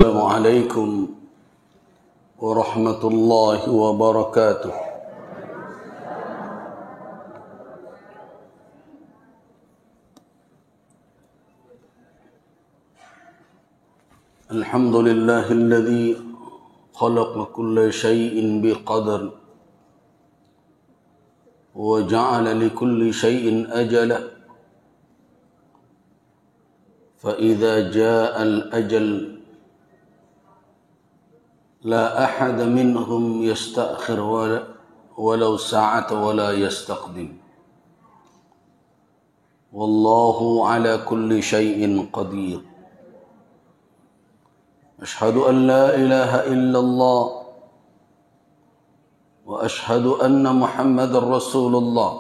السلام عليكم ورحمة الله وبركاته. الحمد لله الذي خلق كل شيء بقدر وجعل لكل شيء أجلا، فإذا جاء الأجل لا أحد منهم يستأخر ولو ساعة ولا يستقدم، والله على كل شيء قدير. أشهد أن لا إله إلا الله وأشهد أن محمد رسول الله.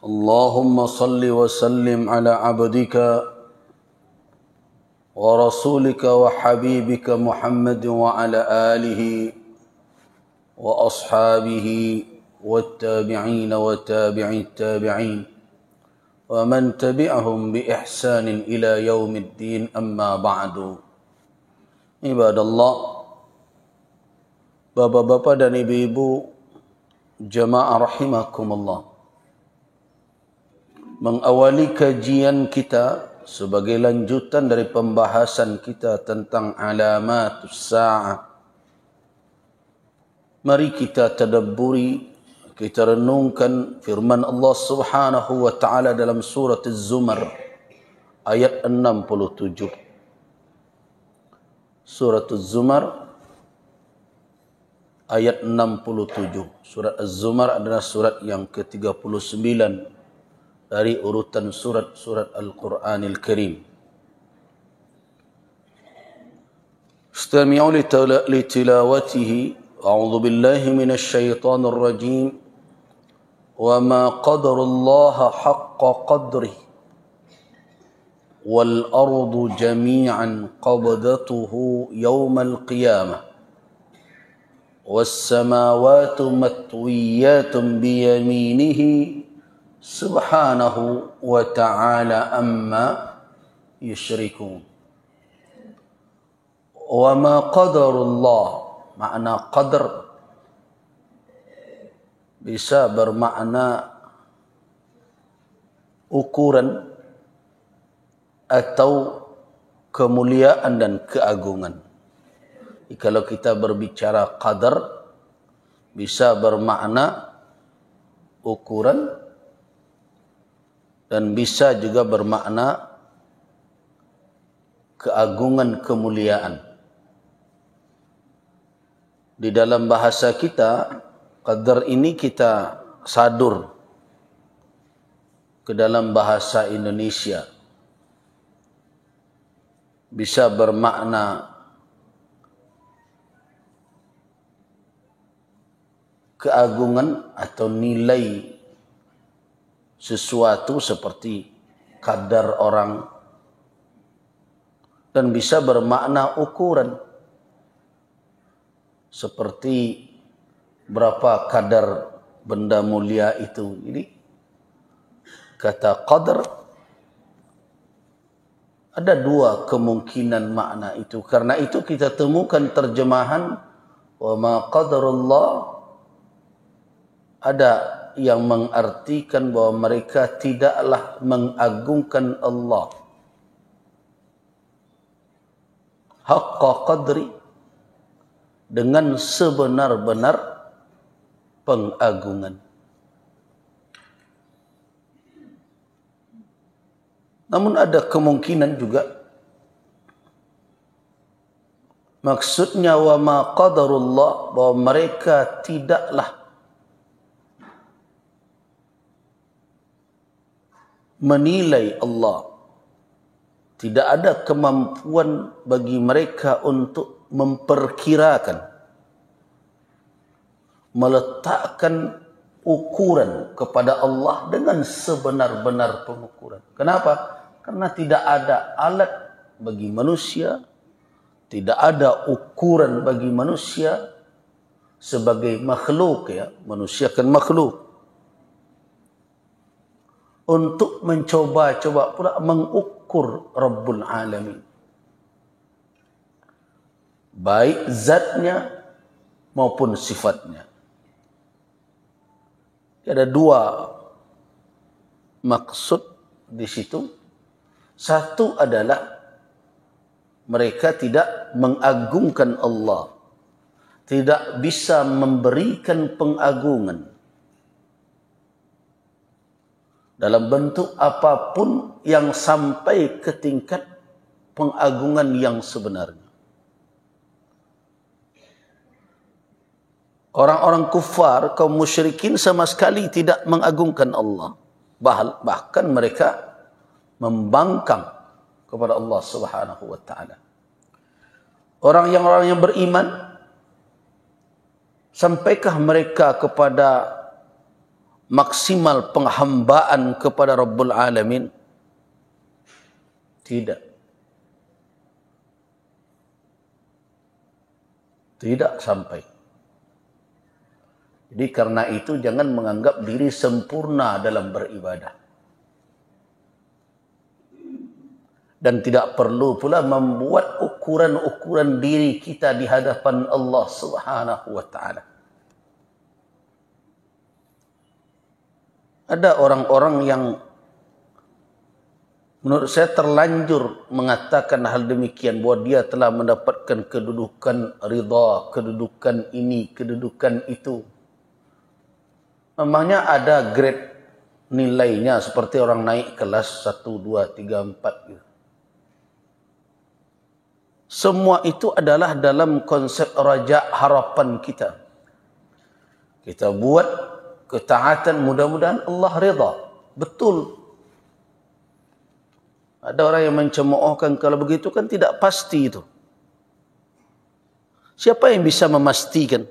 اللهم صل وسلم على عبدك ورسولك وحبيبك محمد وعلى آله وأصحابه والتابعين وتابعي التابعين ومن تبعهم بإحسان إلى يوم الدين. أما بعد. عباد الله, bapak-bapak dan ibu-ibu jemaah rahimakumullah, mengawali kajian kita sebagai lanjutan dari pembahasan kita tentang alamatus sa'ah. Mari kita tadabburi, kita renungkan firman Allah Subhanahu wa taala dalam surat Az-Zumar ayat 67. Surat Az-Zumar ayat 67. Surat Az-Zumar adalah surat yang ke-39 dari urutan surat-surat Al-Quranil Karim. Istami'u li tilawatihi. A'udzu billahi minasy syaithanir rajim. Wa ma qadarullaha haqqa qadrihi wal ardu jami'an qabdatuhu yawmal qiyamah was samawati matwiyatun bi yaminihi subhanahu wa ta'ala amma yusyrikun. Wa ma qadarullah, makna qadar bisa bermakna ukuran atau kemuliaan dan keagungan. Kalau kita berbicara qadar, bisa bermakna ukuran dan bisa juga bermakna keagungan, kemuliaan. Di dalam bahasa kita, qadar ini kita sadur ke dalam bahasa Indonesia. Bisa bermakna keagungan atau nilai sesuatu seperti kadar orang, dan bisa bermakna ukuran seperti berapa kadar benda mulia itu. Jadi kata qadar ada dua kemungkinan makna itu. Karena itu kita temukan terjemahan wa ma qadarullah, ada yang mengartikan bahwa mereka tidaklah mengagungkan Allah haqqa qadri, dengan sebenar-benar pengagungan. Namun ada kemungkinan juga maksudnya wa ma qadarullah, bahwa mereka tidaklah menilai Allah. Tidak ada kemampuan bagi mereka untuk memperkirakan, meletakkan ukuran kepada Allah dengan sebenar-benar pengukuran. Kenapa? Karena tidak ada alat bagi manusia, tidak ada ukuran bagi manusia sebagai makhluk, ya, manusia kan makhluk, untuk mencoba-coba pula mengukur Rabbul Alamin. baik zatnya maupun sifatnya. Ada dua maksud di situ. Satu adalah mereka tidak mengagungkan Allah, tidak bisa memberikan pengagungan dalam bentuk apapun yang sampai ke tingkat pengagungan yang sebenarnya. Orang-orang kufar, kaum musyrikin sama sekali tidak mengagungkan Allah. Bahkan mereka membangkang kepada Allah Subhanahu wa taala. Orang yang beriman, sampaikah mereka kepada maksimal penghambaan kepada Rabbul Alamin? Tidak. Tidak sampai. Jadi karena itu jangan menganggap diri sempurna dalam beribadah. Dan tidak perlu pula membuat ukuran-ukuran diri kita di hadapan Allah Subhanahu wa taala. Ada orang-orang yang menurut saya terlanjur mengatakan hal demikian, bahwa dia telah mendapatkan kedudukan ridha, kedudukan ini, kedudukan itu. Memangnya ada grade nilainya seperti orang naik kelas 1, 2, 3, 4 gitu. Semua itu adalah dalam konsep raja harapan kita. Kita buat ketaatan, mudah-mudahan Allah redha. Betul. Ada orang yang mencemoohkan kalau begitu kan tidak pasti itu. Siapa yang bisa memastikan?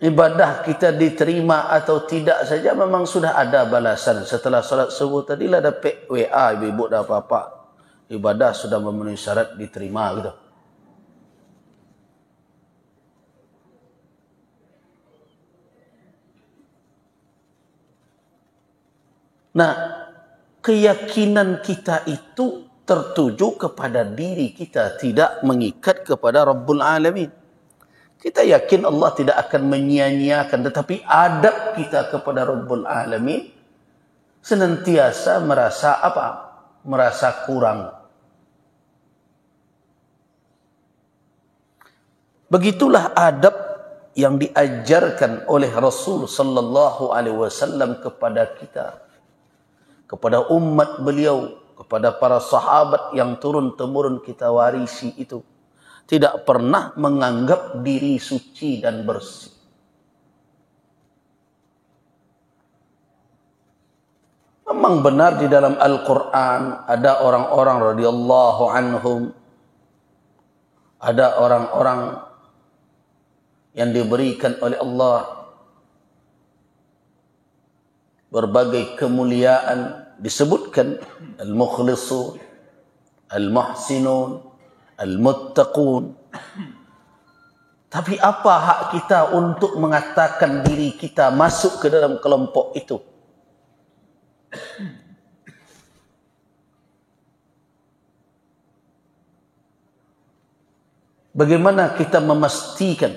Ibadah kita diterima atau tidak saja memang sudah ada balasan. Setelah salat subuh tadi lah ada WA ibu-ibu dah apa-apa. Ibadah sudah memenuhi syarat diterima gitu. Nah, keyakinan kita itu tertuju kepada diri kita, tidak mengikat kepada Rabbul Alamin. Kita yakin Allah tidak akan menyia-nyiakan, tetapi adab kita kepada Rabbul Alamin senantiasa merasa apa? Merasa kurang. Begitulah adab yang diajarkan oleh Rasul sallallahu alaihi wasallam kepada kita, kepada umat beliau, kepada para sahabat yang turun-temurun kita warisi itu. Tidak pernah menganggap diri suci dan bersih. Memang benar di dalam Al-Quran ada orang-orang radhiyallahu anhum, ada orang-orang yang diberikan oleh Allah berbagai kemuliaan, disebutkan al-mukhlisun, al-muhsinun, al-muttaqun. Tapi apa hak kita untuk mengatakan diri kita masuk ke dalam kelompok itu? Bagaimana kita memastikan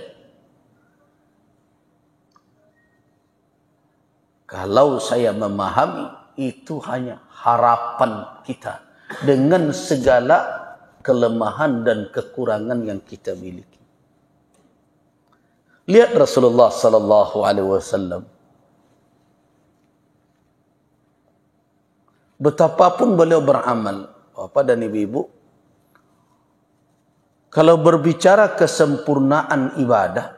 kalau saya memahami itu hanya harapan kita dengan segala kelemahan dan kekurangan yang kita miliki. Lihat Rasulullah sallallahu alaihi wasallam. Betapapun beliau beramal, Bapak dan Ibu-ibu, kalau berbicara kesempurnaan ibadah,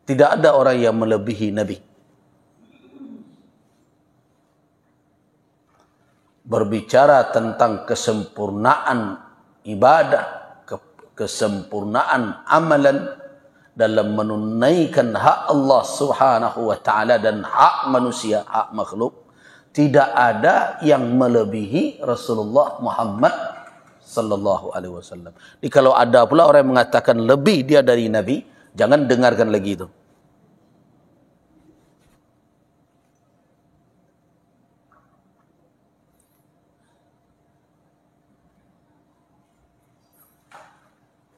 tidak ada orang yang melebihi Nabi. Berbicara tentang kesempurnaan ibadah, kesempurnaan amalan dalam menunaikan hak Allah Subhanahu wa taala dan hak manusia, hak makhluk, tidak ada yang melebihi Rasulullah Muhammad sallallahu alaihi wasallam. Jadi kalau ada pula orang yang mengatakan lebih dia dari Nabi, jangan dengarkan lagi itu.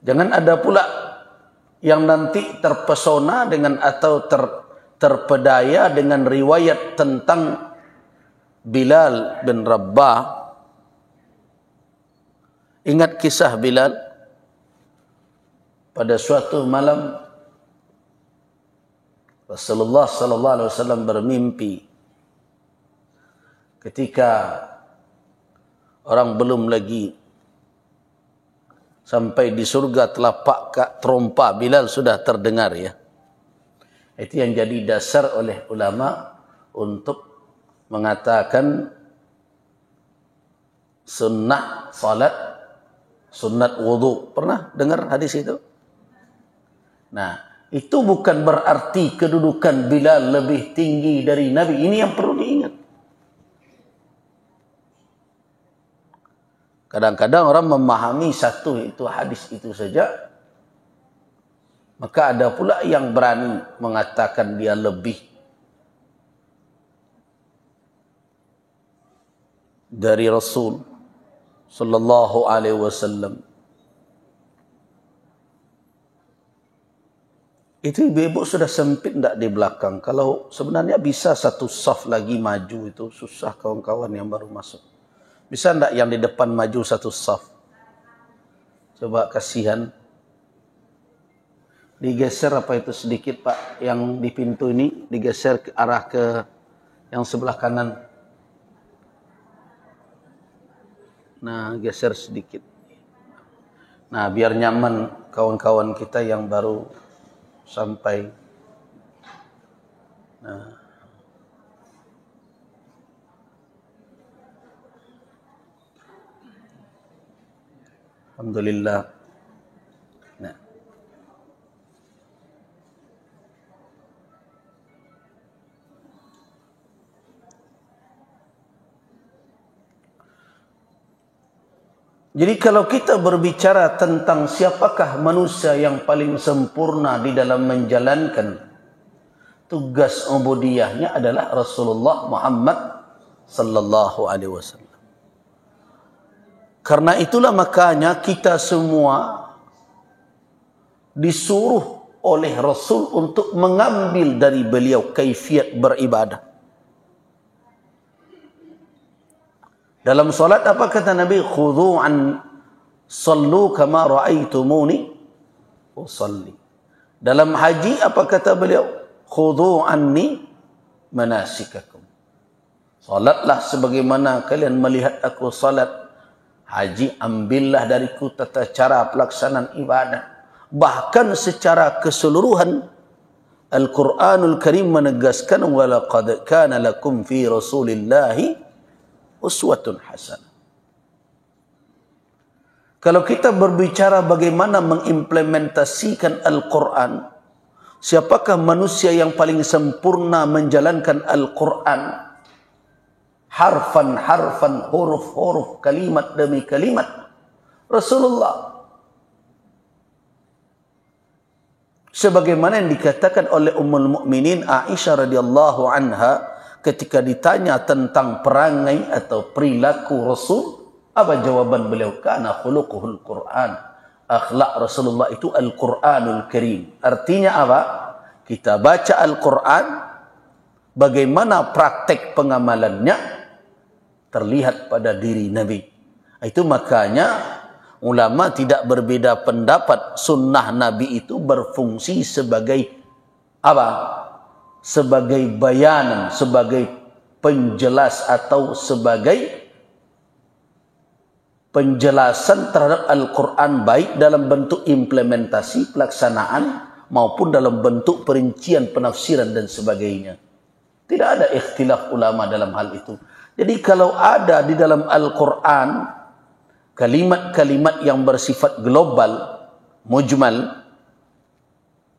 Jangan ada pula yang nanti terpesona dengan atau terpedaya dengan riwayat tentang Bilal bin Rabah. Ingat kisah Bilal? Pada suatu malam Rasulullah sallallahu alaihi wasallam bermimpi ketika orang belum lagi sampai di surga, telapak trompa Bilal sudah terdengar ya. Itu yang jadi dasar oleh ulama untuk mengatakan sunnah salat, sunnat wudu. Pernah dengar hadis itu? Nah, itu bukan berarti kedudukan Bilal lebih tinggi dari Nabi. Ini yang perlu diingat. Kadang-kadang orang memahami satu itu hadis itu saja, maka ada pula yang berani mengatakan dia lebih dari Rasul sallallahu alaihi wasallam. Itu ibu-ibu sudah sempit tak di belakang. Kalau sebenarnya bisa satu saf lagi maju, itu susah kawan-kawan yang baru masuk. Bisa tak yang di depan maju satu saf? Coba kasihan. Digeser apa itu sedikit Pak, yang di pintu ini digeser ke arah ke yang sebelah kanan. Nah, geser sedikit. Nah, biar nyaman kawan-kawan kita yang baru sampai. Nah, alhamdulillah. Nah, jadi kalau kita berbicara tentang siapakah manusia yang paling sempurna di dalam menjalankan tugas ubudiyahnya adalah Rasulullah Muhammad sallallahu alaihi wasallam. Karena itulah makanya kita semua disuruh oleh Rasul untuk mengambil dari beliau kaifiat beribadah. Dalam solat apa kata Nabi? Khudhu an sallu kama ra'aitumuni usalli. Dalam haji apa kata beliau? Khudhu anni manasikakum. Salatlah sebagaimana kalian melihat aku salat. Haji, ambillah dariku tata cara pelaksanaan ibadah. Bahkan secara keseluruhan Al-Quranul Karim menegaskan walaqad kana lakum fi Rasulillahi uswatun hasanah. Kalau kita berbicara bagaimana mengimplementasikan Al-Quran, siapakah manusia yang paling sempurna menjalankan Al-Quran? Harfan, huruf, kalimat demi kalimat. Rasulullah. Sebagaimana yang dikatakan oleh Ummul Mukminin Aisyah radhiyallahu anha ketika ditanya tentang perangai atau perilaku Rasul, apa jawaban beliau? Kana khuluquhul Quran. Akhlak Rasulullah itu Al-Quranul Karim. Artinya apa? Kita baca Al-Quran, bagaimana praktek pengamalannya terlihat pada diri Nabi. Itu makanya ulama tidak berbeda pendapat, sunnah Nabi itu berfungsi sebagai apa? Sebagai bayanan, sebagai penjelas atau sebagai penjelasan terhadap Al-Quran, baik dalam bentuk implementasi pelaksanaan maupun dalam bentuk perincian penafsiran dan sebagainya. Tidak ada ikhtilaf ulama dalam hal itu. Jadi kalau ada di dalam Al-Quran kalimat-kalimat yang bersifat global, mujmal,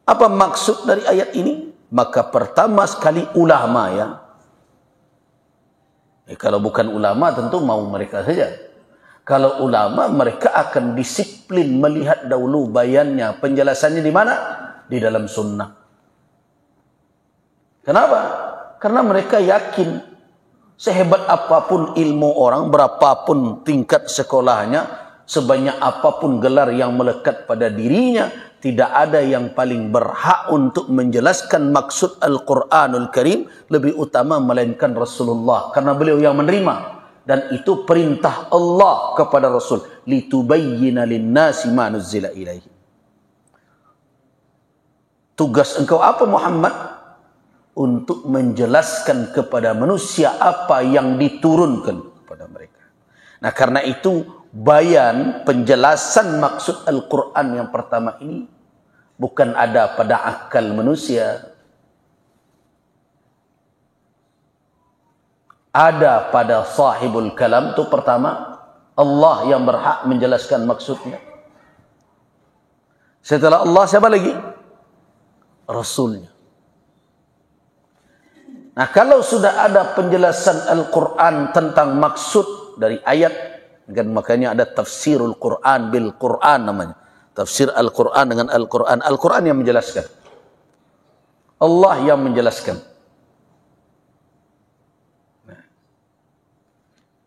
apa maksud dari ayat ini? Maka pertama sekali ulama ya. Kalau bukan ulama tentu mau mereka saja. Kalau ulama mereka akan disiplin melihat dahulu bayannya, penjelasannya di mana? Di dalam sunnah. Kenapa? Karena mereka yakin sehebat apapun ilmu orang, berapapun tingkat sekolahnya, sebanyak apapun gelar yang melekat pada dirinya, tidak ada yang paling berhak untuk menjelaskan maksud Al-Quranul Karim lebih utama melainkan Rasulullah, karena beliau yang menerima. Dan itu perintah Allah kepada Rasul, litubayyina linnasi ma nuzzila ilaihi. Tugas engkau apa Muhammad? Untuk menjelaskan kepada manusia apa yang diturunkan kepada mereka. Nah, karena itu bayan, penjelasan maksud Al-Quran yang pertama ini bukan ada pada akal manusia, ada pada sahibul kalam. Itu pertama, Allah yang berhak menjelaskan maksudnya. Setelah Allah, siapa lagi? Rasulnya. Nah, kalau sudah ada penjelasan Al-Quran tentang maksud dari ayat, kan makanya ada tafsirul Quran bil Quran namanya. Tafsir Al-Quran dengan Al-Quran. Al-Quran yang menjelaskan, Allah yang menjelaskan. Nah,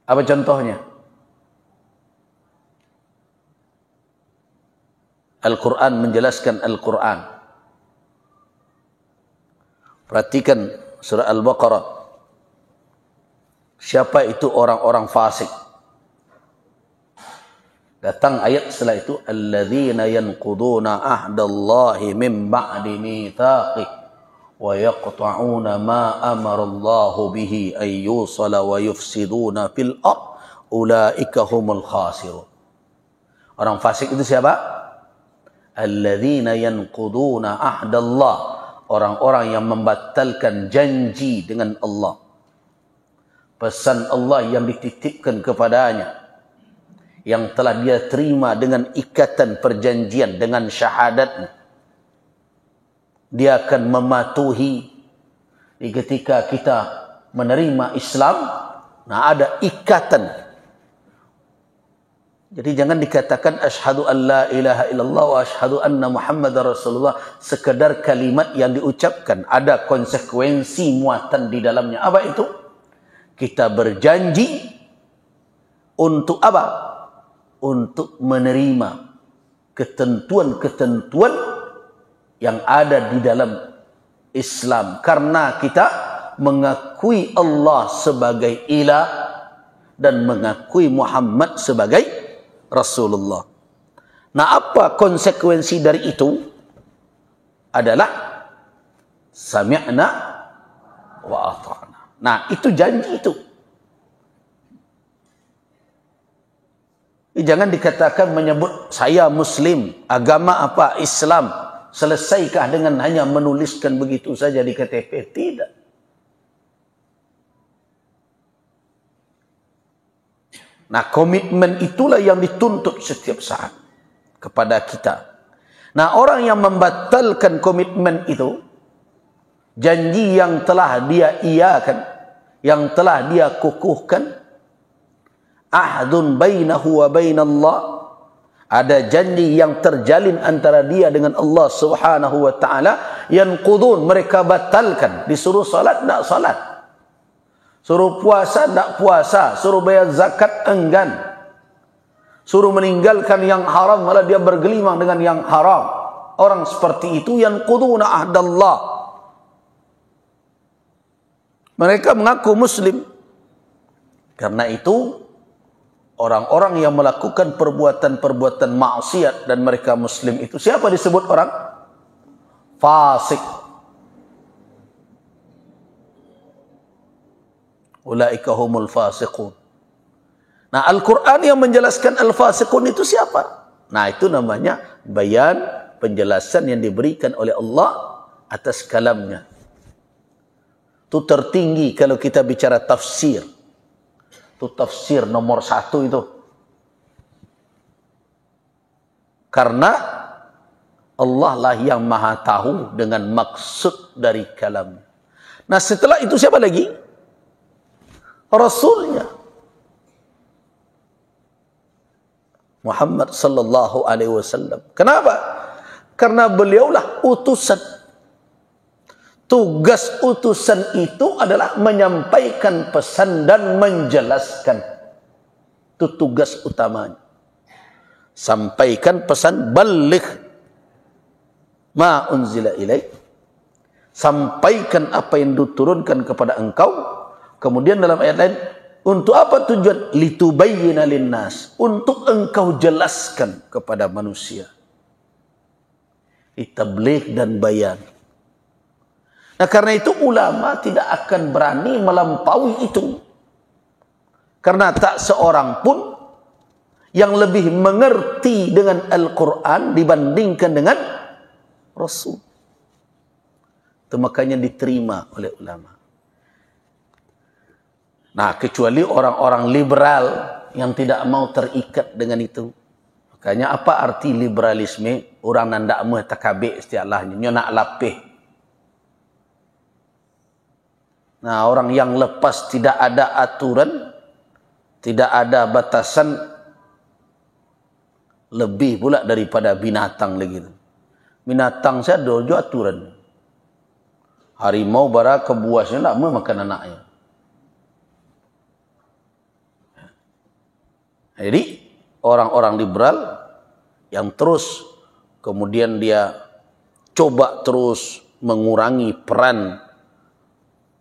apa contohnya? Al-Quran menjelaskan Al-Quran. Perhatikan surah Al-Baqarah. Siapa itu orang-orang fasik? Datang ayat setelah itu, alladzina yanquduna ahdallahi min ba'di mitsaqih wa yaqta'una ma amara Allahu bihi ay yusala wa yufsiduna fil ard ulaika humul khasirun. Orang fasik itu siapa? Alladzina yanquduna ahdallah, orang-orang yang membatalkan janji dengan Allah, pesan Allah yang dititipkan kepadanya, yang telah dia terima dengan ikatan perjanjian, dengan syahadatnya. Dia akan mematuhi. Ketika kita menerima Islam, nah ada ikatan. Jadi jangan dikatakan asyhadu an la ilaha illallah wa asyhadu anna Muhammadar Rasulullah sekedar kalimat yang diucapkan. Ada konsekuensi muatan di dalamnya. Apa itu? Kita berjanji untuk apa? Untuk menerima ketentuan-ketentuan yang ada di dalam Islam, karena kita mengakui Allah sebagai ilah dan mengakui Muhammad sebagai Rasulullah. Nah, apa konsekuensi dari itu? Adalah sami'na wa ata'na. Nah, itu janji itu. Jangan dikatakan menyebut saya Muslim, agama apa? Islam. Selesaikah dengan hanya menuliskan begitu saja di KTP? Tidak. Nah, komitmen itulah yang dituntut setiap saat kepada kita. Nah, orang yang membatalkan komitmen itu, janji yang telah dia iakan, yang telah dia kukuhkan, ahdun bainahu wa bainallah, ada janji yang terjalin antara dia dengan Allah Subhanahu wa taala, yanqudun, mereka batalkan. Disuruh salat tak salat, suruh puasa tak puasa, suruh bayar zakat enggan, suruh meninggalkan yang haram malah dia bergelimang dengan yang haram. Orang seperti itu yanquduna ahdallah. Mereka mengaku muslim. Karena itu orang-orang yang melakukan perbuatan-perbuatan maksiat dan mereka muslim itu siapa disebut orang? Fasik. Ulaika humul fasiqun. Nah, Al-Quran yang menjelaskan al-fasiqun itu siapa? Nah, itu namanya bayan, penjelasan yang diberikan oleh Allah atas kalamnya. Itu tertinggi kalau kita bicara tafsir. Itu tafsir nomor 1 itu. Karena Allah lah yang maha tahu dengan maksud dari kalam. Nah, setelah itu siapa lagi? Rasulnya. Muhammad sallallahu alaihi wasallam. Kenapa? Karena beliaulah utusan. Tugas utusan itu adalah menyampaikan pesan dan menjelaskan. Itu tugas utamanya. Sampaikan pesan, balligh ma unzila ilaik. Sampaikan apa yang diturunkan kepada engkau. Kemudian dalam ayat lain, untuk apa tujuan? Litubayyina linnas, untuk engkau jelaskan kepada manusia. Tabligh dan bayan. Nah, karena itu ulama tidak akan berani melampaui itu. Karena tak seorang pun yang lebih mengerti dengan Al-Quran dibandingkan dengan Rasul. Itu makanya diterima oleh ulama. Nah, kecuali orang-orang liberal yang tidak mau terikat dengan itu. Makanya apa arti liberalisme? Orang nandak meh takabik setiaklahnya, nyo nak lapih. Nah, orang yang lepas tidak ada aturan, tidak ada batasan, lebih pula daripada binatang lagi. Binatang saya dojo aturan. Harimau bara kebuasnya nak meh makan anaknya. Jadi orang-orang liberal yang terus kemudian dia coba terus mengurangi peran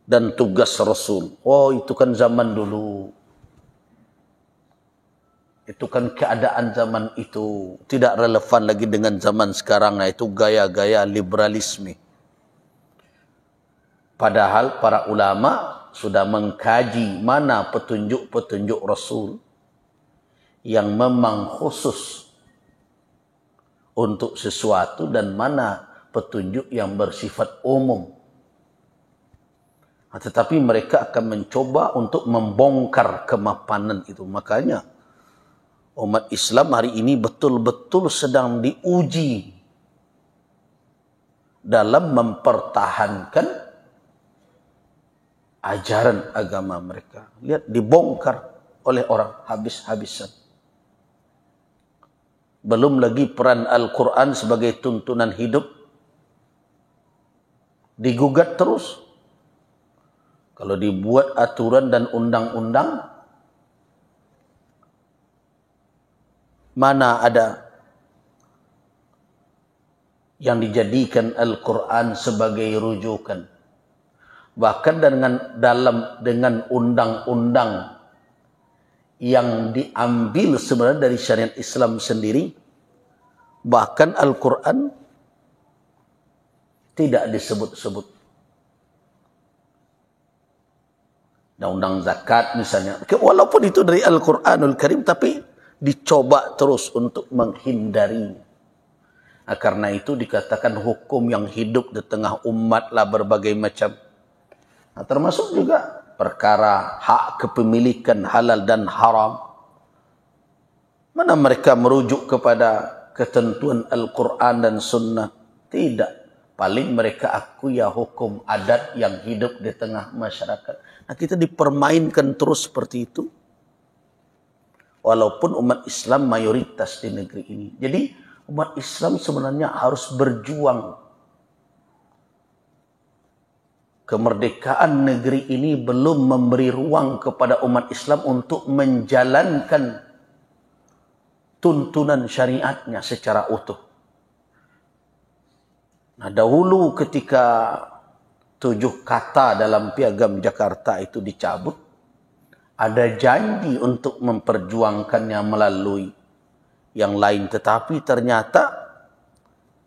dan tugas Rasul. Oh, itu kan zaman dulu. Itu kan keadaan zaman itu. Tidak relevan lagi dengan zaman sekarang. Nah, itu gaya-gaya liberalisme. Padahal para ulama sudah mengkaji mana petunjuk-petunjuk Rasul yang memang khusus untuk sesuatu dan mana petunjuk yang bersifat umum. Tetapi mereka akan mencoba untuk membongkar kemapanan itu. Makanya umat Islam hari ini betul-betul sedang diuji dalam mempertahankan ajaran agama mereka. Lihat, dibongkar oleh orang habis-habisan. Belum lagi peran Al-Quran sebagai tuntunan hidup digugat terus. Kalau dibuat aturan dan undang-undang, mana ada yang dijadikan Al-Quran sebagai rujukan. Bahkan dengan undang-undang yang diambil sebenarnya dari syariat Islam sendiri, bahkan Al-Quran tidak disebut-sebut. Undang-undang zakat misalnya, walaupun itu dari Al-Quranul Karim, tapi dicoba terus untuk menghindarinya. Nah, karena itu dikatakan hukum yang hidup di tengah umat lah berbagai macam. Nah, termasuk juga perkara hak kepemilikan halal dan haram. Mana mereka merujuk kepada ketentuan Al-Quran dan Sunnah? Tidak. Paling mereka akui ya hukum adat yang hidup di tengah masyarakat. Nah, kita dipermainkan terus seperti itu. Walaupun umat Islam mayoritas di negeri ini. Jadi umat Islam sebenarnya harus berjuang. Kemerdekaan negeri ini belum memberi ruang kepada umat Islam untuk menjalankan tuntunan syariatnya secara utuh. Nah, dahulu ketika 7 kata dalam Piagam Jakarta itu dicabut, ada janji untuk memperjuangkannya melalui yang lain. Tetapi ternyata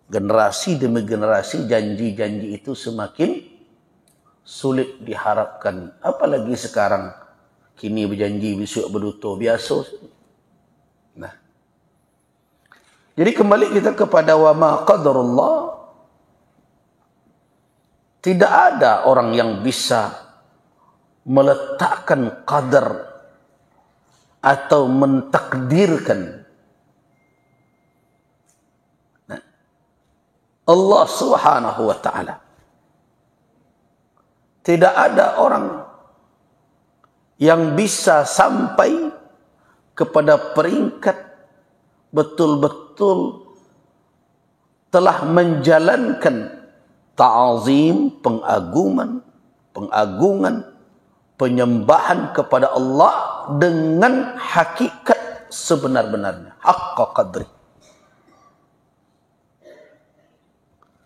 generasi demi generasi janji-janji itu semakin sulit diharapkan. Apalagi sekarang, kini berjanji, besok berduto, biasa. Nah, jadi kembali kita kepada wa ma qadarullah. Tidak ada orang yang bisa meletakkan qadar atau mentakdirkan. Nah, Allah Subhanahu wa ta'ala. Tidak ada orang yang bisa sampai kepada peringkat betul-betul telah menjalankan ta'azim, pengagungan, penyembahan kepada Allah dengan hakikat sebenar-benarnya, haqqa qadri.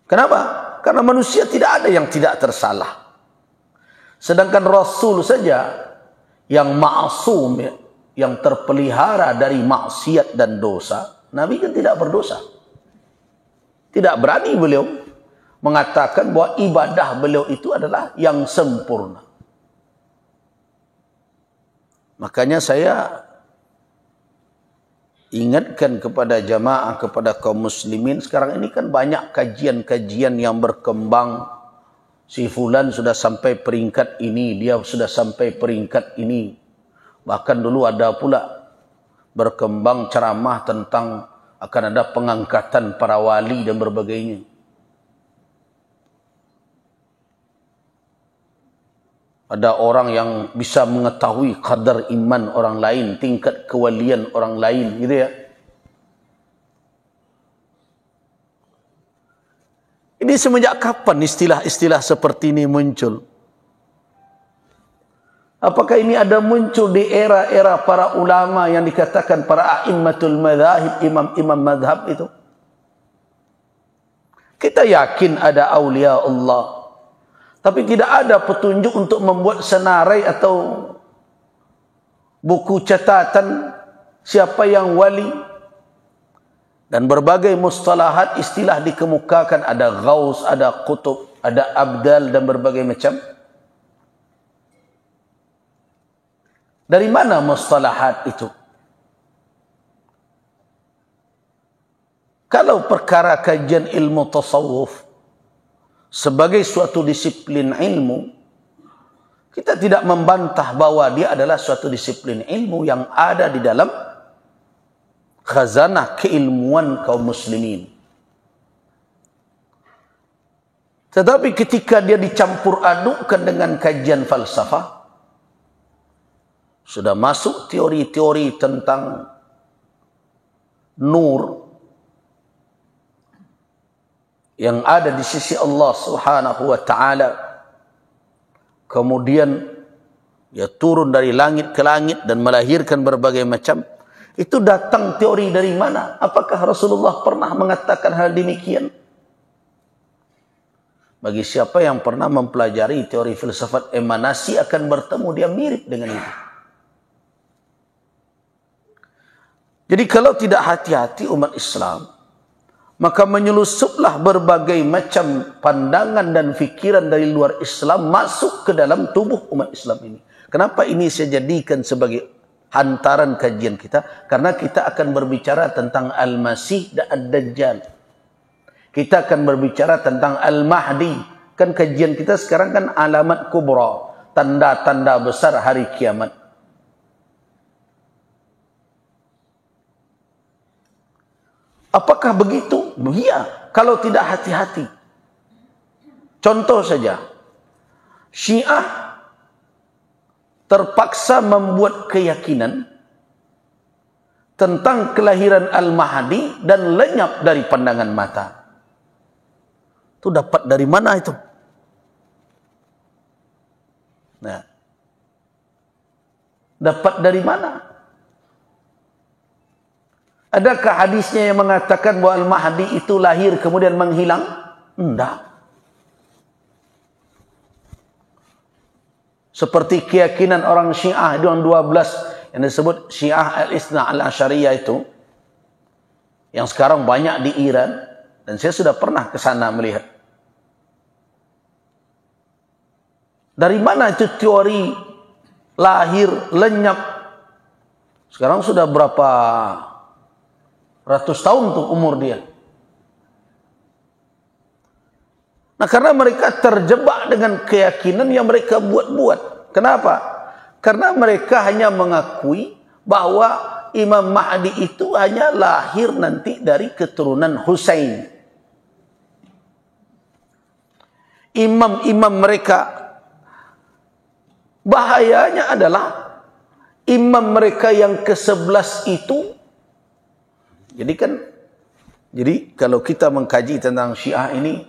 Kenapa? Karena manusia tidak ada yang tidak tersalah. Sedangkan Rasul saja yang ma'asum, yang terpelihara dari maksiat dan dosa, Nabi kan tidak berdosa. Tidak berani beliau mengatakan bahwa ibadah beliau itu adalah yang sempurna. Makanya saya ingatkan kepada jamaah, kepada kaum muslimin, sekarang ini kan banyak kajian-kajian yang berkembang. Si fulan sudah sampai peringkat ini, dia sudah sampai peringkat ini. Bahkan dulu ada pula berkembang ceramah tentang akan ada pengangkatan para wali dan berbagainya. Ada orang yang bisa mengetahui kadar iman orang lain, tingkat kewalian orang lain, gitu ya. Ini semenjak kapan istilah-istilah seperti ini muncul? Apakah ini ada muncul di era-era para ulama yang dikatakan para a'immatul madzhab, imam-imam mazhab itu? Kita yakin ada aulia Allah, tapi tidak ada petunjuk untuk membuat senarai atau buku catatan siapa yang wali. Dan berbagai mustalahat istilah dikemukakan, ada ghaus, ada qutub, ada abdal dan berbagai macam. Dari mana mustalahat itu? Kalau perkara kajian ilmu tasawuf sebagai suatu disiplin ilmu, kita tidak membantah bahwa dia adalah suatu disiplin ilmu yang ada di dalam khazanah keilmuan kaum muslimin. Tetapi ketika dia dicampur adukkan dengan kajian falsafah, sudah masuk teori-teori tentang nur yang ada di sisi Allah Subhanahu wa taala. Kemudian dia turun dari langit ke langit dan melahirkan berbagai macam. Itu datang teori dari mana? Apakah Rasulullah pernah mengatakan hal demikian? Bagi siapa yang pernah mempelajari teori filsafat emanasi akan bertemu dia mirip dengan itu. Jadi kalau tidak hati-hati umat Islam, maka menyelusuplah berbagai macam pandangan dan fikiran dari luar Islam masuk ke dalam tubuh umat Islam ini. Kenapa ini saya jadikan sebagai hantaran kajian kita? Karena kita akan berbicara tentang Al-Masih dan Ad-Dajjal. Kita akan berbicara tentang Al-Mahdi. Kan kajian kita sekarang kan alamat kubra, tanda-tanda besar hari kiamat. Apakah begitu? Ya, kalau tidak hati-hati. Contoh saja, Syiah terpaksa membuat keyakinan tentang kelahiran Al-Mahdi dan lenyap dari pandangan mata. Itu dapat dari mana itu? Nah, dapat dari mana? Adakah hadisnya yang mengatakan bahwa Al-Mahdi itu lahir kemudian menghilang? Tidak. Seperti keyakinan orang Syiah yang 12 yang disebut Syiah Al-Ithna Al-Asyariyah itu, yang sekarang banyak di Iran, dan saya sudah pernah ke sana melihat. Dari mana itu teori lahir lenyap? Sekarang sudah berapa ratus tahun tuh umur dia. Nah, karena mereka terjebak dengan keyakinan yang mereka buat-buat. Kenapa? Karena mereka hanya mengakui bahwa Imam Mahdi itu hanya lahir nanti dari keturunan Husain. Imam-imam mereka, bahayanya adalah imam mereka yang ke-11 itu. Jadi kalau kita mengkaji tentang Syiah ini,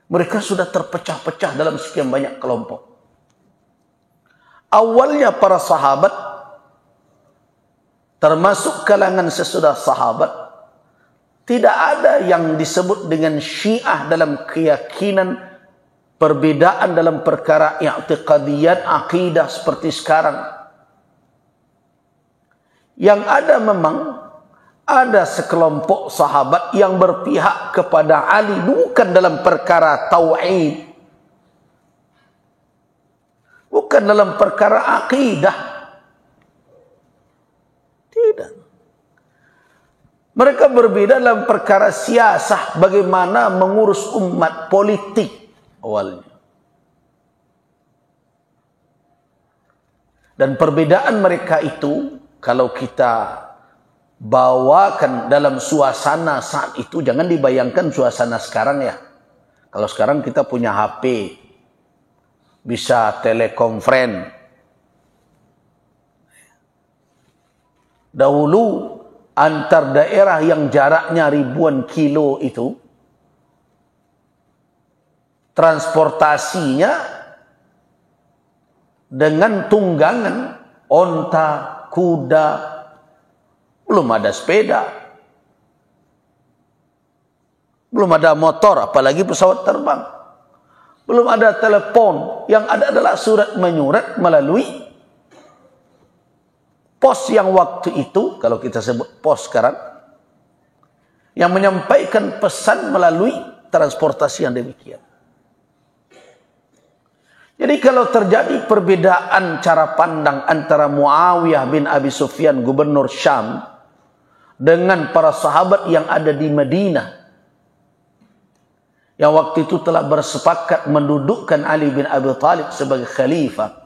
mereka sudah terpecah-pecah dalam sekian banyak kelompok. Awalnya para sahabat termasuk kalangan sesudah sahabat, tidak ada yang disebut dengan Syiah dalam keyakinan, perbedaan dalam perkara i'tiqadiyat, akidah seperti sekarang. Yang ada memang ada sekelompok sahabat yang berpihak kepada Ali bukan dalam perkara tauhid, bukan dalam perkara akidah. Tidak. Mereka berbeda dalam perkara siasah, bagaimana mengurus umat, politik awalnya. Dan perbedaan mereka itu, kalau kita bawakan dalam suasana saat itu, jangan dibayangkan suasana sekarang ya. Kalau sekarang kita punya HP, bisa telekonferensi. Dahulu antar daerah yang jaraknya ribuan kilo itu, transportasinya dengan tunggangan, onta, kuda, belum ada sepeda, belum ada motor, apalagi pesawat terbang, belum ada telepon. Yang ada adalah surat menyurat melalui pos yang waktu itu, kalau kita sebut pos sekarang, yang menyampaikan pesan melalui transportasi yang demikian. Jadi kalau terjadi perbedaan cara pandang antara Muawiyah bin Abi Sufyan, gubernur Syam, dengan para sahabat yang ada di Madinah, yang waktu itu telah bersepakat mendudukkan Ali bin Abi Thalib sebagai khalifah,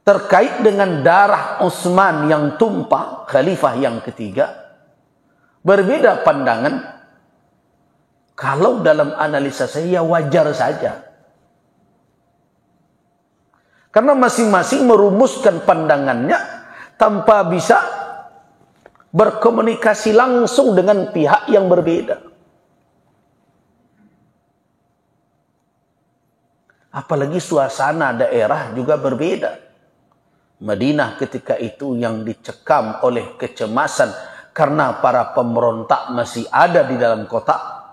terkait dengan darah Utsman yang tumpah, khalifah yang ketiga, berbeda pandangan. Kalau dalam analisa saya wajar saja, karena masing-masing merumuskan pandangannya tanpa bisa berkomunikasi langsung dengan pihak yang berbeda. Apalagi suasana daerah juga berbeda. Madinah ketika itu yang dicekam oleh kecemasan karena para pemberontak masih ada di dalam kota.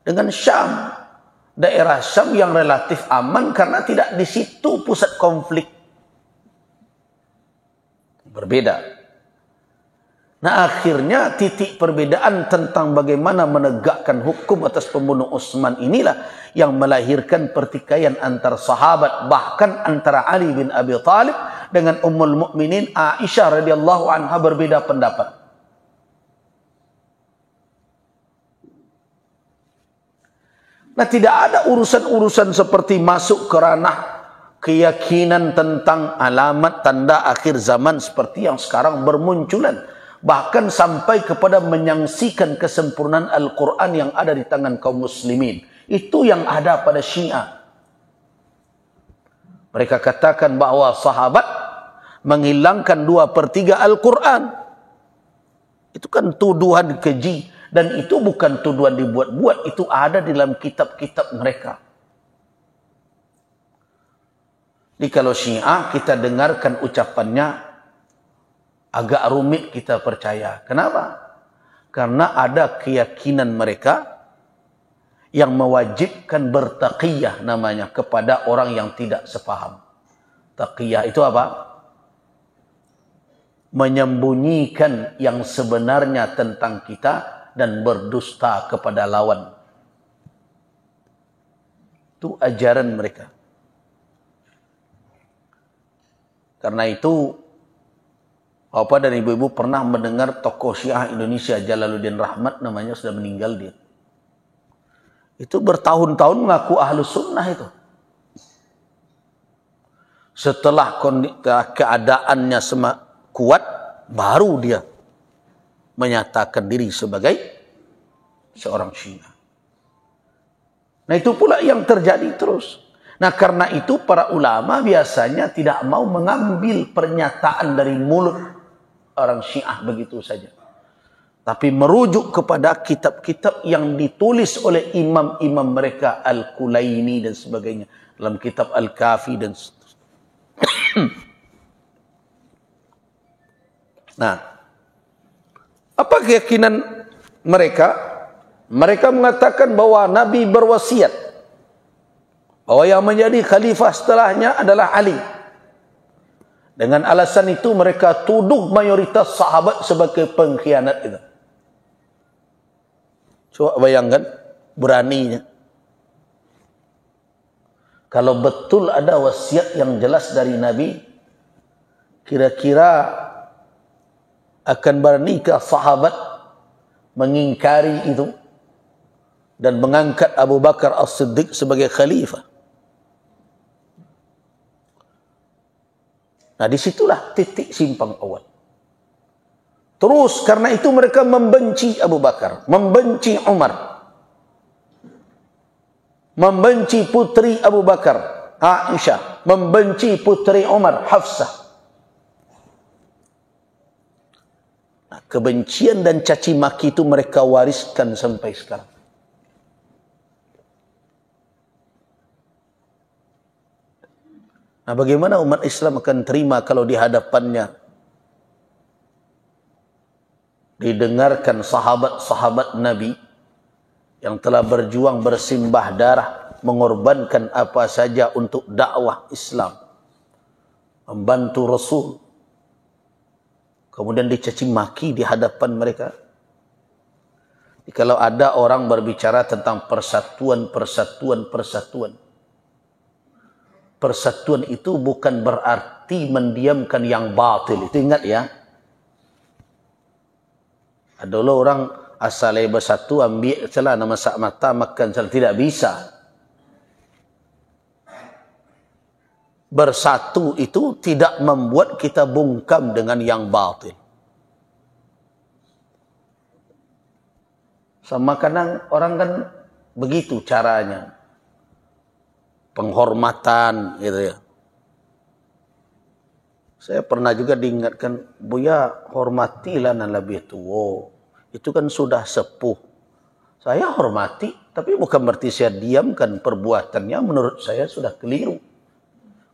Dengan Syam, daerah Syam yang relatif aman karena tidak di situ pusat konflik. Berbeda. Nah, akhirnya titik perbedaan tentang bagaimana menegakkan hukum atas pembunuh Utsman inilah yang melahirkan pertikaian antar sahabat, bahkan antara Ali bin Abi Thalib dengan Ummul Mukminin Aisyah radhiyallahu anha berbeda pendapat. Nah, tidak ada urusan-urusan seperti masuk ke ranah keyakinan tentang alamat tanda akhir zaman seperti yang sekarang bermunculan. Bahkan sampai kepada menyaksikan kesempurnaan Al-Quran yang ada di tangan kaum muslimin. Itu yang ada pada Syiah. Mereka katakan bahwa sahabat menghilangkan 2/3 Al-Quran. Itu kan tuduhan keji. Dan itu bukan tuduhan dibuat-buat. Itu ada di dalam kitab-kitab mereka. Jadi kalau Syiah kita dengarkan ucapannya, agak rumit kita percaya. Kenapa? Karena ada keyakinan mereka yang mewajibkan bertaqiyah namanya kepada orang yang tidak sepaham. Taqiyah itu apa? Menyembunyikan yang sebenarnya tentang kita dan berdusta kepada lawan. Itu ajaran mereka. Karena itu Bapak dan ibu-ibu pernah mendengar tokoh Syiah Indonesia Jalaluddin Rahmat, namanya sudah meninggal dia. Itu bertahun-tahun mengaku Ahlus Sunnah itu. Setelah keadaannya kuat, baru dia menyatakan diri sebagai seorang Syiah. Nah, itu pula yang terjadi terus. Nah, karena itu para ulama biasanya tidak mau mengambil pernyataan dari mulut orang Syiah begitu saja. Tapi merujuk kepada kitab-kitab yang ditulis oleh imam-imam mereka, Al-Kulaini dan sebagainya. Dalam kitab Al-Kafi dan Nah, apa keyakinan mereka? Mereka mengatakan bahwa Nabi berwasiat bahwa yang menjadi khalifah setelahnya adalah Ali. Dengan alasan itu mereka tuduh mayoritas sahabat sebagai pengkhianat itu. Coba bayangkan beraninya. Kalau betul ada wasiat yang jelas dari Nabi, kira-kira akan bernikah sahabat mengingkari itu dan mengangkat Abu Bakar As-Siddiq sebagai khalifah. Nah, disitulah titik simpang awal. Terus karena itu mereka membenci Abu Bakar, membenci Umar, membenci putri Abu Bakar, Aisyah, membenci putri Umar, Hafsah. Nah, kebencian dan caci maki itu mereka wariskan sampai sekarang. Nah, bagaimana umat Islam akan terima kalau di hadapannya didengarkan sahabat-sahabat Nabi yang telah berjuang bersimbah darah, mengorbankan apa saja untuk dakwah Islam, membantu Rasul, kemudian dicaci maki di hadapan mereka. Jadi, kalau ada orang berbicara tentang persatuan, persatuan itu bukan berarti mendiamkan yang batil. Itu ingat ya. Adalah orang asalnya bersatu, ambil celah nama sak mata, makan celah. Tidak bisa. Bersatu itu tidak membuat kita bungkam dengan yang batil. Sama kadang orang kan begitu caranya. Penghormatan gitu ya. Saya pernah juga diingatkan, Buya hormatilah yang lebih tua. Itu kan sudah sepuh. Saya hormati, tapi bukan berarti saya diamkan perbuatannya. Menurut saya sudah keliru.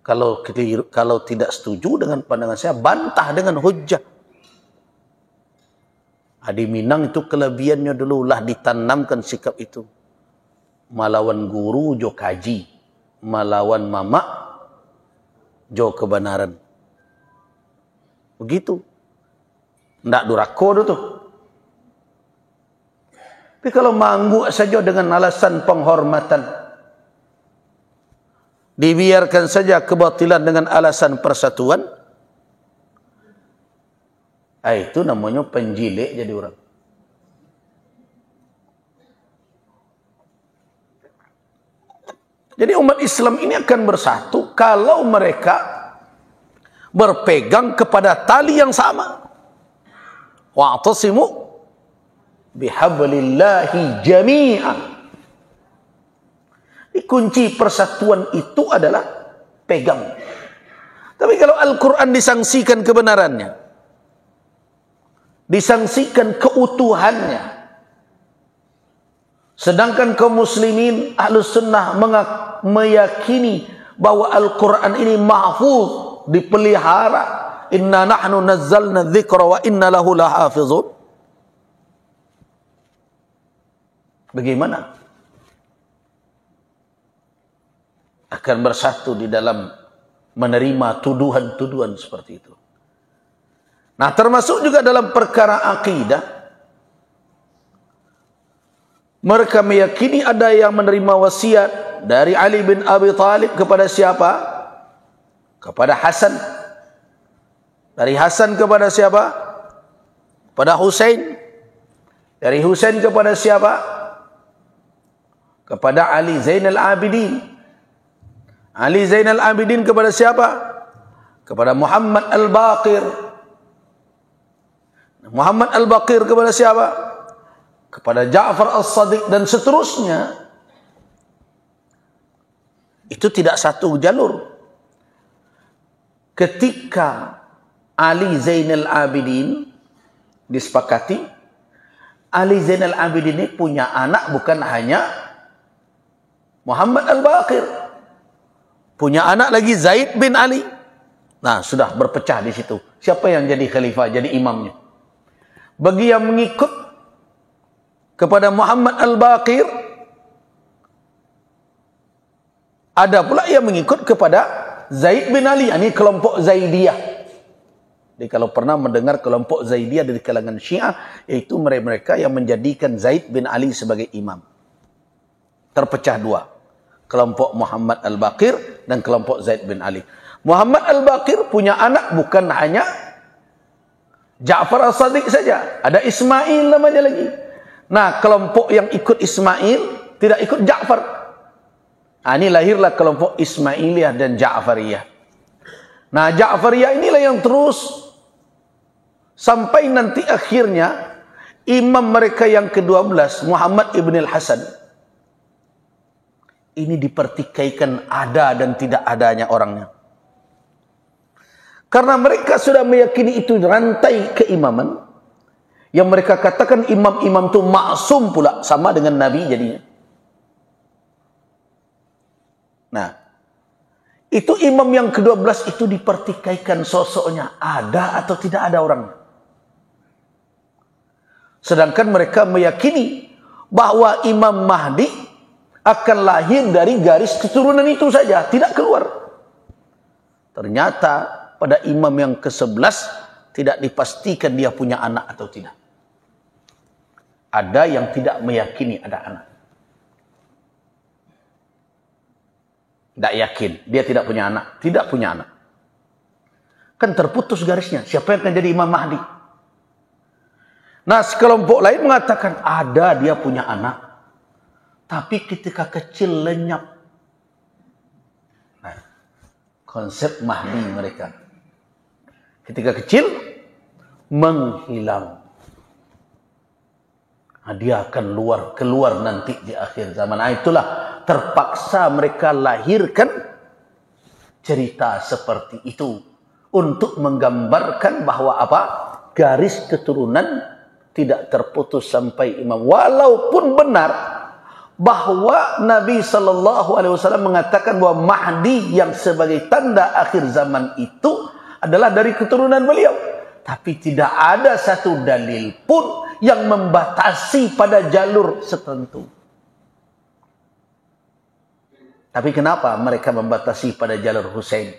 Kalau tidak setuju dengan pandangan saya, bantah dengan hujjah. Di Minang itu kelebihannya dulu lah ditanamkan sikap itu. Melawan guru jo kaji, melawan mama jo kebenaran. Begitu. Ndak durako tu. Tapi kalau mangguk saja dengan alasan penghormatan, dibiarkan saja kebatilan dengan alasan persatuan, itu namanya penjilik jadi orang. Jadi umat Islam ini akan bersatu kalau mereka berpegang kepada tali yang sama. Wa'tasimu bihablillahi jami'an. Kunci persatuan itu adalah pegang. Tapi kalau Al-Quran disangsikan kebenarannya, disangsikan keutuhannya, sedangkan kaum muslimin Ahlus Sunnah meyakini bahwa Al-Quran ini mahfuz, dipelihara. Inna nahnu nazzalna dzikra wa inna lahu lahafizun. Bagaimana akan bersatu di dalam menerima tuduhan-tuduhan seperti itu? Nah, termasuk juga dalam perkara akidah, mereka meyakini ada yang menerima wasiat dari Ali bin Abi Thalib kepada siapa? Kepada Hasan. Dari Hasan kepada siapa? Kepada Husain. Dari Husain kepada siapa? Kepada Ali Zainal Abidin. Ali Zainal Abidin kepada siapa? Kepada Muhammad Al-Baqir. Muhammad Al-Baqir kepada siapa? Kepada Ja'far As-Sadiq dan seterusnya. Itu tidak satu jalur. Ketika Ali Zainal Abidin disepakati, Ali Zainal Abidin ini punya anak bukan hanya Muhammad Al-Baqir, punya anak lagi Zaid bin Ali, Nah, sudah berpecah di situ. Siapa yang jadi khalifah, jadi imamnya? Bagi yang mengikut kepada Muhammad Al-Baqir, ada pula yang mengikut kepada Zaid bin Ali. Ini kelompok Zaidiyah. Jadi kalau pernah mendengar kelompok Zaidiyah dari kalangan Syiah, yaitu mereka yang menjadikan Zaid bin Ali sebagai imam. Terpecah dua. Kelompok Muhammad Al-Baqir dan kelompok Zaid bin Ali. Muhammad Al-Baqir punya anak bukan hanya Ja'far As-Sadiq saja. Ada Ismail namanya lagi. Nah, kelompok yang ikut Ismail tidak ikut Ja'far. Nah, ini lahirlah kelompok Ismailiyah dan Ja'fariyah. Nah, Ja'fariyah inilah yang terus sampai nanti akhirnya imam mereka yang ke-12, Muhammad ibn al-Hasan, ini dipertikaikan ada dan tidak adanya orangnya. Karena mereka sudah meyakini itu rantai keimaman. Yang mereka katakan imam-imam itu maksum pula. Sama dengan Nabi jadinya. Nah, itu imam yang ke-12 itu dipertikaikan sosoknya. Ada atau tidak ada orangnya. Sedangkan mereka meyakini bahwa Imam Mahdi akan lahir dari garis keturunan itu saja. Tidak keluar. Ternyata pada imam yang ke-11 tidak dipastikan dia punya anak atau tidak. Ada yang tidak meyakini ada anak. Tidak yakin dia tidak punya anak. Tidak punya anak. Kan terputus garisnya. Siapa yang akan jadi Imam Mahdi? Nah, sekelompok lain mengatakan ada dia punya anak. Tapi ketika kecil lenyap. Nah, konsep Mahdi mereka. Ketika kecil, menghilang. Nah, dia akan keluar nanti di akhir zaman. Nah, itulah terpaksa mereka lahirkan cerita seperti itu. Untuk menggambarkan bahwa apa? Garis keturunan tidak terputus sampai imam. Walaupun benar bahwa Nabi SAW mengatakan bahwa Mahdi yang sebagai tanda akhir zaman itu adalah dari keturunan beliau. Tapi tidak ada satu dalil pun yang membatasi pada jalur tertentu. Tapi kenapa mereka membatasi pada jalur Husain?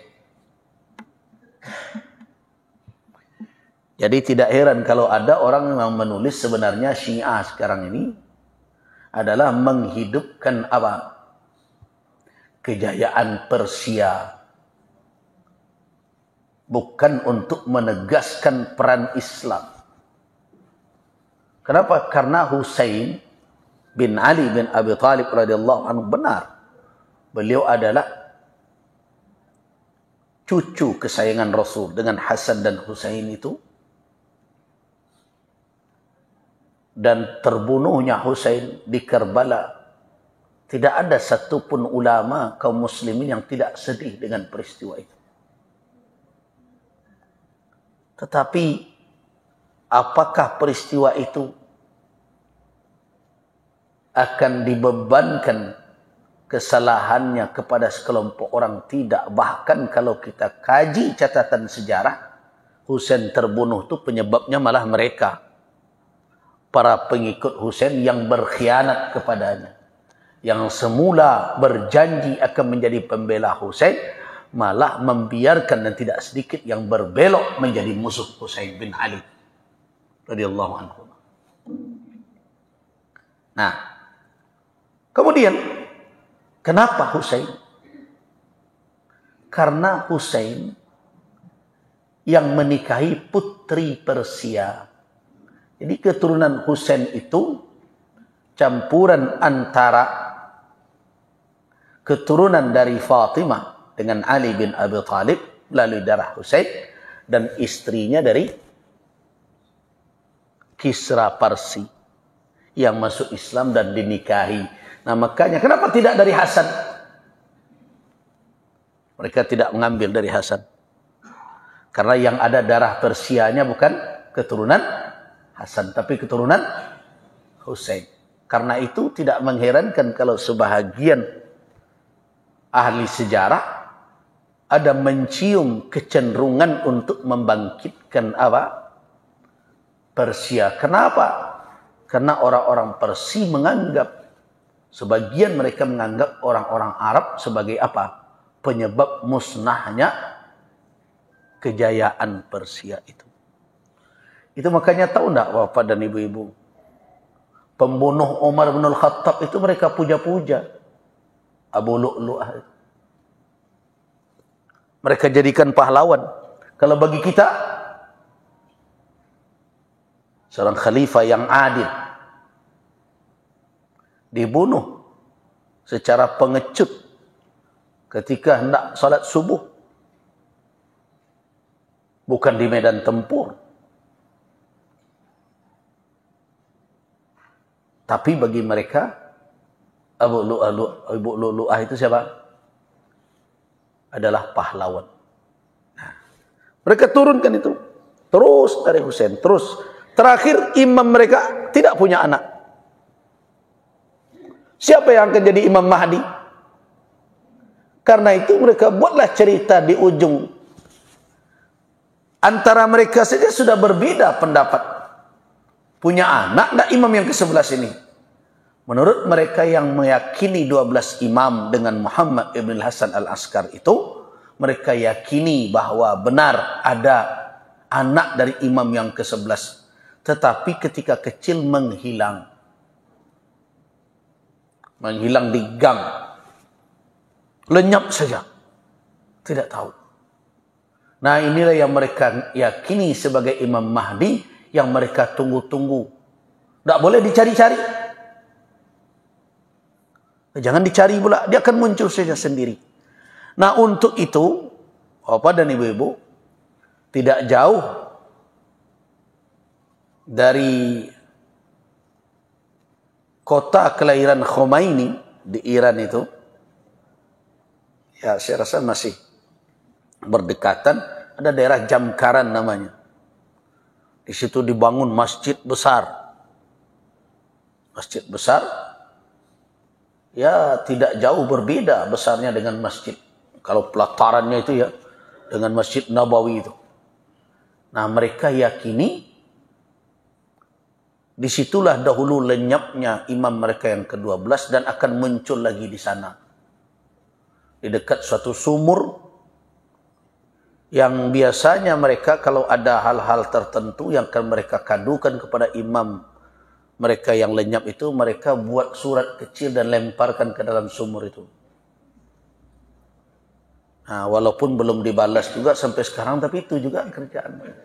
Jadi tidak heran kalau ada orang yang menulis sebenarnya Syiah sekarang ini adalah menghidupkan apa? Kejayaan Persia. Bukan untuk menegaskan peran Islam. Kenapa? Karena Husain bin Ali bin Abi Thalib radhiyallahu anhu benar. Beliau adalah cucu kesayangan Rasul dengan Hasan dan Husain itu. Dan terbunuhnya Husain di Karbala. Tidak ada satupun ulama kaum muslimin yang tidak sedih dengan peristiwa itu. Tetapi apakah peristiwa itu akan dibebankan kesalahannya kepada sekelompok orang? Tidak. Bahkan kalau kita kaji catatan sejarah, Husain terbunuh itu penyebabnya malah mereka. Para pengikut Husain yang berkhianat kepadanya. Yang semula berjanji akan menjadi pembela Husain, malah membiarkan dan tidak sedikit yang berbelok menjadi musuh Husain bin Ali radhiyallahu anhu. Nah, kemudian kenapa Husain? Karena Husain yang menikahi putri Persia. Jadi keturunan Husain itu campuran antara keturunan dari Fatimah dengan Ali bin Abi Thalib melalui darah Husain dan istrinya dari Kisra Parsi yang masuk Islam dan dinikahi. Nah, makanya kenapa tidak dari Hasan? Mereka tidak mengambil dari Hasan. Karena yang ada darah Persianya bukan keturunan Hasan, tapi keturunan Husain. Karena itu tidak mengherankan kalau sebahagian ahli sejarah ada mencium kecenderungan untuk membangkitkan apa? Persia. Kenapa? Karena orang-orang Persia menganggap, sebagian mereka menganggap orang-orang Arab sebagai apa? Penyebab musnahnya kejayaan Persia itu. Itu makanya tahu enggak Bapak dan Ibu-ibu? Pembunuh Umar bin Al-Khattab itu mereka puja-puja. Abu Lu'lu'ah. Mereka jadikan pahlawan. Kalau bagi kita, seorang khalifah yang adil dibunuh secara pengecut ketika hendak salat subuh. Bukan di medan tempur. Tapi bagi mereka, Abu Lu'lu'ah itu siapa? Adalah pahlawan. Nah, mereka turunkan itu. Terus dari Husain. Terus. Terakhir imam mereka tidak punya anak. Siapa yang akan jadi Imam Mahdi? Karena itu mereka buatlah cerita di ujung. Antara mereka saja sudah berbeda pendapat. Punya anak enggak imam yang ke-11 ini? Menurut mereka yang meyakini 12 imam dengan Muhammad ibn Hasan al-Askar itu, mereka yakini bahwa benar ada anak dari imam yang ke-11. Tetapi ketika kecil menghilang. Menghilang di gang. Lenyap saja. Tidak tahu. Nah, inilah yang mereka yakini sebagai Imam Mahdi yang mereka tunggu-tunggu. Tidak boleh dicari-cari. Jangan dicari pula, dia akan muncul saja sendiri. Nah, untuk itu, Bapak dan Ibu-ibu, tidak jauh dari kota kelahiran Khomeini di Iran itu, ya saya rasa masih berdekatan, ada daerah Jamkaran namanya. Di situ dibangun masjid besar. Masjid besar, ya tidak jauh berbeda besarnya dengan masjid. Kalau pelatarannya itu ya, dengan Masjid Nabawi itu. Nah, mereka yakini, disitulah dahulu lenyapnya imam mereka yang ke-12 dan akan muncul lagi di sana. Di dekat suatu sumur yang biasanya mereka kalau ada hal-hal tertentu yang akan mereka kadukan kepada imam mereka yang lenyap itu, mereka buat surat kecil dan lemparkan ke dalam sumur itu. Nah, walaupun belum dibalas juga sampai sekarang, tapi itu juga kerjaan mereka.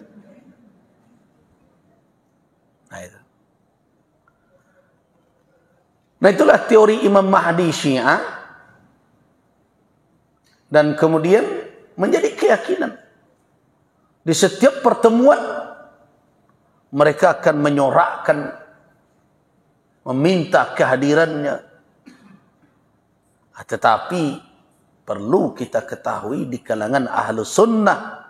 Nah, itu. Nah, itulah teori Imam Mahdi Syiah. Dan kemudian menjadi keyakinan. Di setiap pertemuan, mereka akan menyorakkan, meminta kehadirannya. Tetapi, perlu kita ketahui di kalangan ahlu sunnah,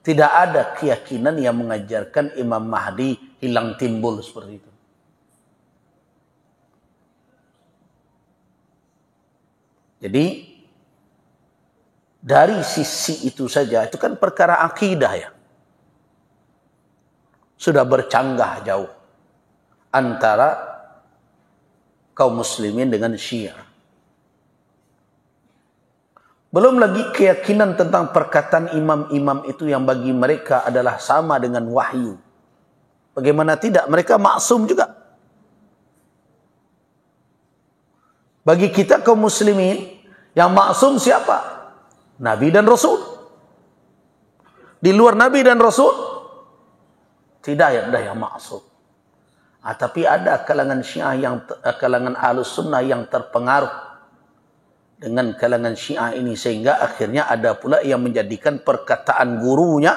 tidak ada keyakinan yang mengajarkan Imam Mahdi hilang timbul seperti itu. Jadi, dari sisi itu saja, itu kan perkara akidah ya. Sudah bercanggah jauh antara kaum muslimin dengan Syiah. Belum lagi keyakinan tentang perkataan imam-imam itu yang bagi mereka adalah sama dengan wahyu. Bagaimana tidak? Mereka maksum juga. Bagi kita kaum muslimin, yang maksum siapa? Nabi dan Rasul. Di luar Nabi dan Rasul, tidak ada yang maksum. Tapi ada kalangan Syiah kalangan Ahlus Sunnah yang terpengaruh dengan kalangan Syiah ini, sehingga akhirnya ada pula yang menjadikan perkataan gurunya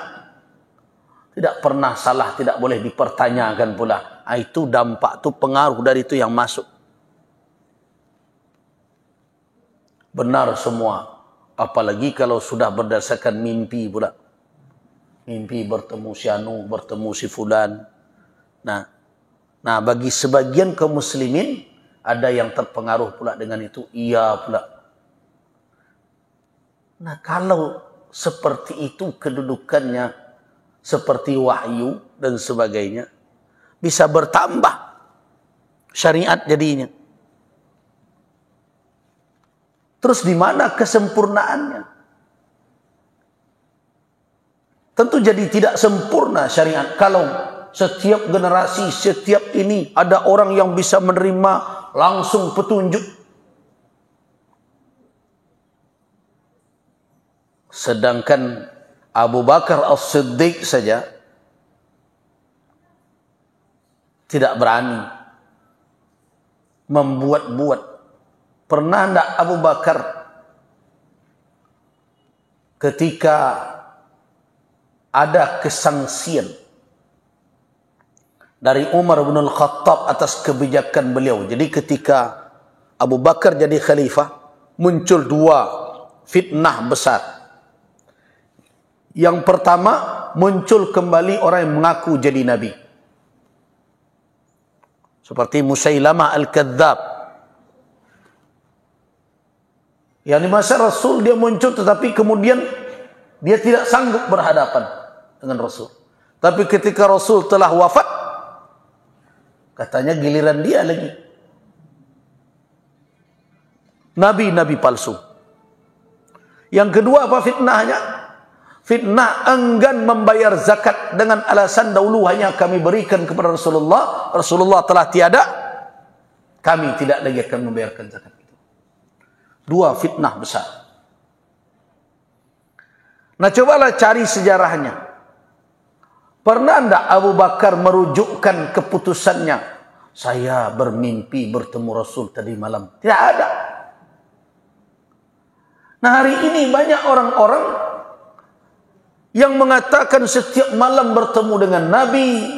tidak pernah salah, tidak boleh dipertanyakan pula. Itu dampak, itu pengaruh dari itu yang masuk. Benar semua. Apalagi kalau sudah berdasarkan mimpi pula. Mimpi bertemu si Anu, bertemu si Fulan. Nah, bagi sebagian kaum muslimin, ada yang terpengaruh pula dengan itu. Iya pula. Nah, kalau seperti itu kedudukannya, seperti wahyu dan sebagainya, bisa bertambah syariat jadinya. Terus di mana kesempurnaannya? Tentu jadi tidak sempurna syariat kalau setiap generasi, setiap ini ada orang yang bisa menerima langsung petunjuk. Sedangkan Abu Bakar As-Siddiq saja tidak berani membuat-buat. Pernah tidak Abu Bakar ketika ada kesangsian dari Umar bin Al-Khattab atas kebijakan beliau. Jadi ketika Abu Bakar jadi khalifah, muncul dua fitnah besar. Yang pertama, muncul kembali orang yang mengaku jadi nabi, seperti Musailamah Al-Kadzab. Yang di masa Rasul dia muncul, tetapi kemudian dia tidak sanggup berhadapan dengan Rasul. Tapi ketika Rasul telah wafat, katanya giliran dia lagi. Nabi-nabi palsu. Yang kedua apa fitnahnya? Fitnah enggan membayar zakat dengan alasan dahulu hanya kami berikan kepada Rasulullah. Rasulullah telah tiada, kami tidak lagi akan membayarkan zakat itu. Dua fitnah besar. Nah, cobalah cari sejarahnya. Pernah tidak Abu Bakar merujukkan keputusannya, saya bermimpi bertemu Rasul tadi malam? Tidak ada. Nah, hari ini banyak orang-orang yang mengatakan setiap malam bertemu dengan Nabi,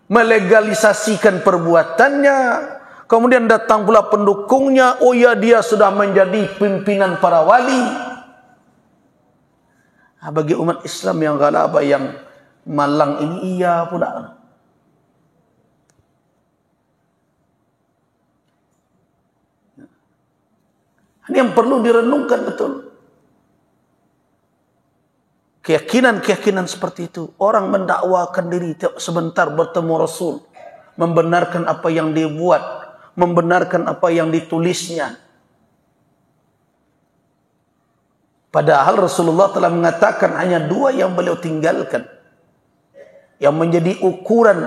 melegalisasikan perbuatannya, kemudian datang pula pendukungnya, oh ya dia sudah menjadi pimpinan para wali. Nah, bagi umat Islam yang galaba, yang malang ini iya pula. Ini yang perlu direnungkan betul. Keyakinan-keyakinan seperti itu. Orang mendakwakan diri tiap sebentar bertemu Rasul, membenarkan apa yang dia buat, membenarkan apa yang ditulisnya. Padahal Rasulullah telah mengatakan hanya dua yang beliau tinggalkan, yang menjadi ukuran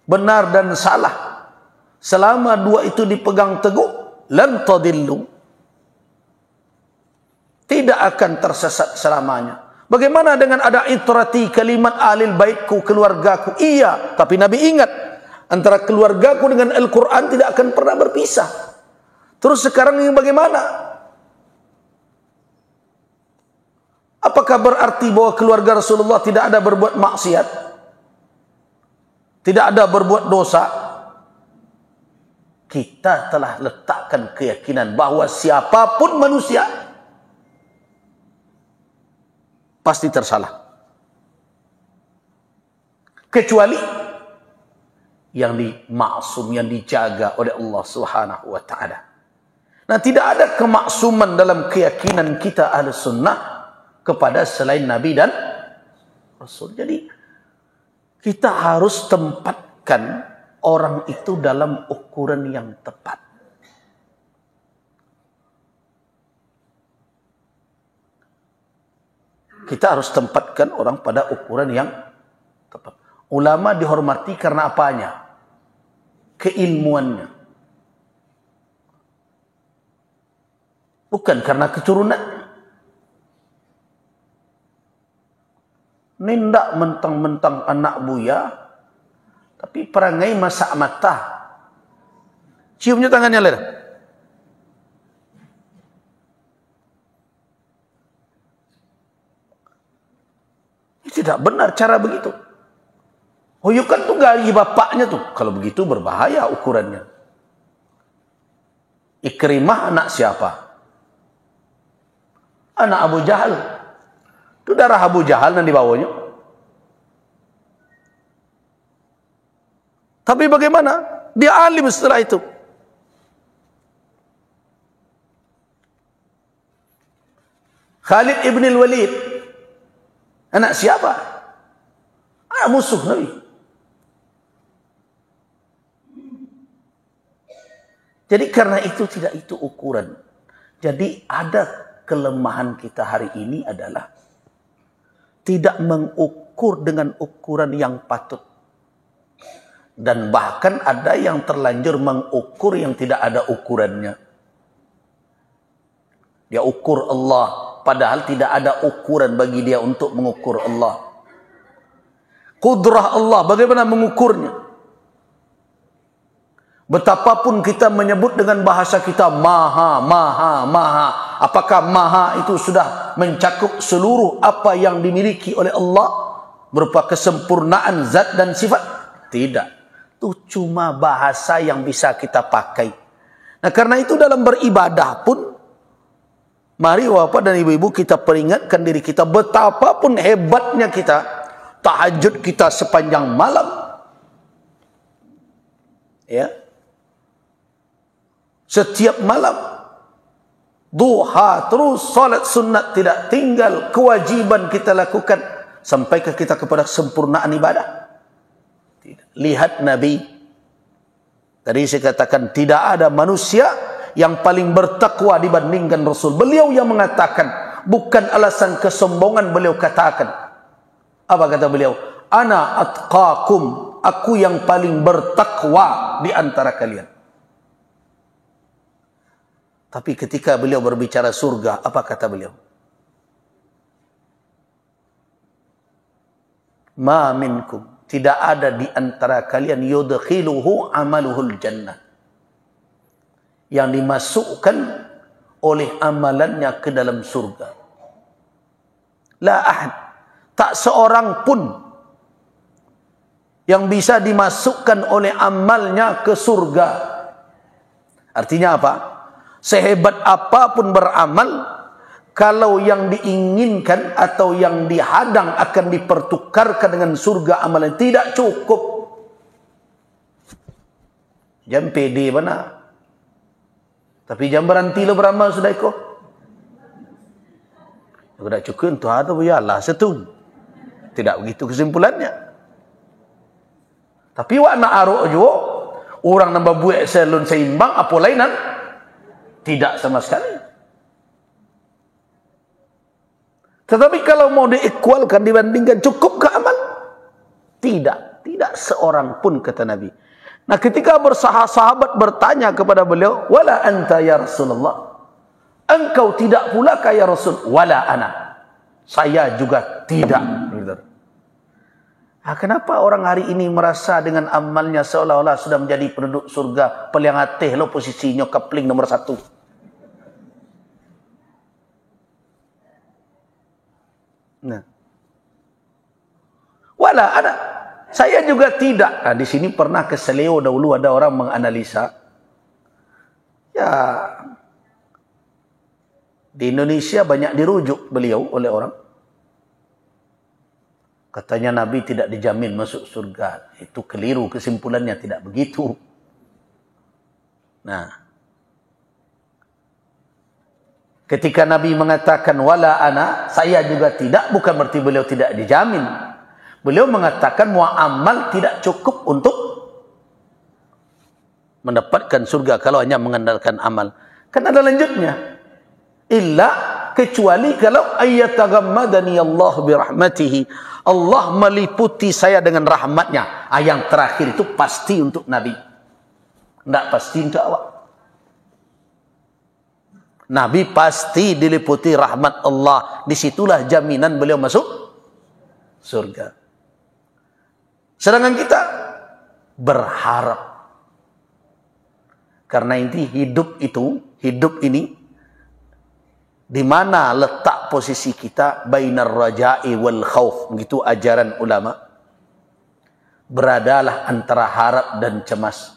benar dan salah. Selama dua itu dipegang teguh, lan tadillu, tidak akan tersesat selamanya. Bagaimana dengan ada itrati, kalimat alil baitku, keluargaku? Iya, tapi Nabi ingat, antara keluargaku dengan Al-Quran tidak akan pernah berpisah. Terus sekarang ini bagaimana? Apakah berarti bahwa keluarga Rasulullah tidak ada berbuat maksiat? Tidak ada berbuat dosa? Kita telah letakkan keyakinan bahwa siapapun manusia pasti tersalah, kecuali yang dimaksum, yang dijaga oleh Allah Subhanahu wa ta'ala. Nah, tidak ada kemaksuman dalam keyakinan kita ahli sunnah kepada selain Nabi dan Rasul. Jadi kita harus tempatkan orang itu dalam ukuran yang tepat. Kita harus tempatkan orang pada ukuran yang tepat. Ulama dihormati karena apanya? Keilmuannya. Bukan karena keturunan. Nindak mentang-mentang anak buya, tapi perangai masak mata. Ciumnya tangannya lera. Tidak benar cara begitu. Oh, ya kan tuh gaji bapaknya tuh. Kalau begitu berbahaya ukurannya. Ikrimah anak siapa? Anak Abu Jahal. Itu darah Abu Jahal yang dibawanya. Tapi bagaimana? Dia alim setelah itu. Khalid ibn al-Walid, anak siapa? Anak musuh Nabi. Jadi karena itu tidak itu ukuran. Jadi ada kelemahan kita hari ini adalah tidak mengukur dengan ukuran yang patut. Dan bahkan ada yang terlanjur mengukur yang tidak ada ukurannya. Dia ukur Allah, padahal tidak ada ukuran bagi dia untuk mengukur Allah. Qudrah Allah, bagaimana mengukurnya? Betapapun kita menyebut dengan bahasa kita maha, maha, maha. Apakah maha itu sudah mencakup seluruh apa yang dimiliki oleh Allah berupa kesempurnaan zat dan sifat? Tidak. Itu cuma bahasa yang bisa kita pakai. Nah, karena itu dalam beribadah pun, mari Bapak dan Ibu-ibu kita peringatkan diri kita, betapapun hebatnya kita, tahajud kita sepanjang malam, ya, setiap malam, duha terus, salat sunat tidak tinggal, kewajiban kita lakukan, sampaikah kita kepada kesempurnaan ibadah? Tidak. Lihat Nabi, tadi saya katakan tidak ada manusia yang paling bertakwa dibandingkan Rasul. Beliau yang mengatakan, bukan alasan kesombongan, beliau katakan. Apa kata beliau? Ana atqakum, aku yang paling bertakwa di antara kalian. Tapi ketika beliau berbicara surga, apa kata beliau? Ma minkum, tidak ada di antara kalian yudkhiluhu amaluhul jannah, yang dimasukkan oleh amalannya ke dalam surga. La ahad, tak seorang pun yang bisa dimasukkan oleh amalnya ke surga. Artinya apa? Sehebat apapun beramal, kalau yang diinginkan atau yang dihadang akan dipertukarkan dengan surga amalan, tidak cukup. Jam pede mana? Tapi jam berhenti lo beramal sudah ikut. Tidak cukup tu ada biarlah setun. Tidak begitu kesimpulannya. Tapi wak nak aruk juga, orang nambah buat salon seimbang apa lainan? Tidak sama sekali. Tetapi kalau mau diikualkan, dibandingkan, cukup ke amal? Tidak. Tidak seorang pun, kata Nabi. Nah, ketika bersahabat bertanya kepada beliau, wala anta ya Rasulullah, engkau tidak pula ya Rasul? Wala ana, saya juga tidak. Nah, kenapa orang hari ini merasa dengan amalnya seolah-olah sudah menjadi penduduk surga? Peliang atih lo posisinya kapling nomor 1. Nah, wala ada, saya juga tidak. Nah, di sini pernah ke Seleo dahulu ada orang menganalisa, ya, di Indonesia banyak dirujuk beliau oleh orang. Katanya Nabi tidak dijamin masuk surga. Itu keliru, kesimpulannya tidak begitu. Nah, ketika Nabi mengatakan wala ana, saya juga tidak, bukan berarti beliau tidak dijamin. Beliau mengatakan mu'amal tidak cukup untuk mendapatkan surga kalau hanya mengandalkan amal. Kan ada lanjutnya. Illa, kecuali kalau ayyatagammadani Allah birahmatihi, Allah meliputi saya dengan rahmatnya. Yang terakhir itu pasti untuk Nabi, tidak pasti untuk awak. Nabi pasti diliputi rahmat Allah. Disitulah jaminan beliau masuk surga. Sedangkan kita berharap. Karena ini hidup ini, di mana letak posisi kita bainar raja'i wal khauf, begitu ajaran ulama. Beradalah antara harap dan cemas.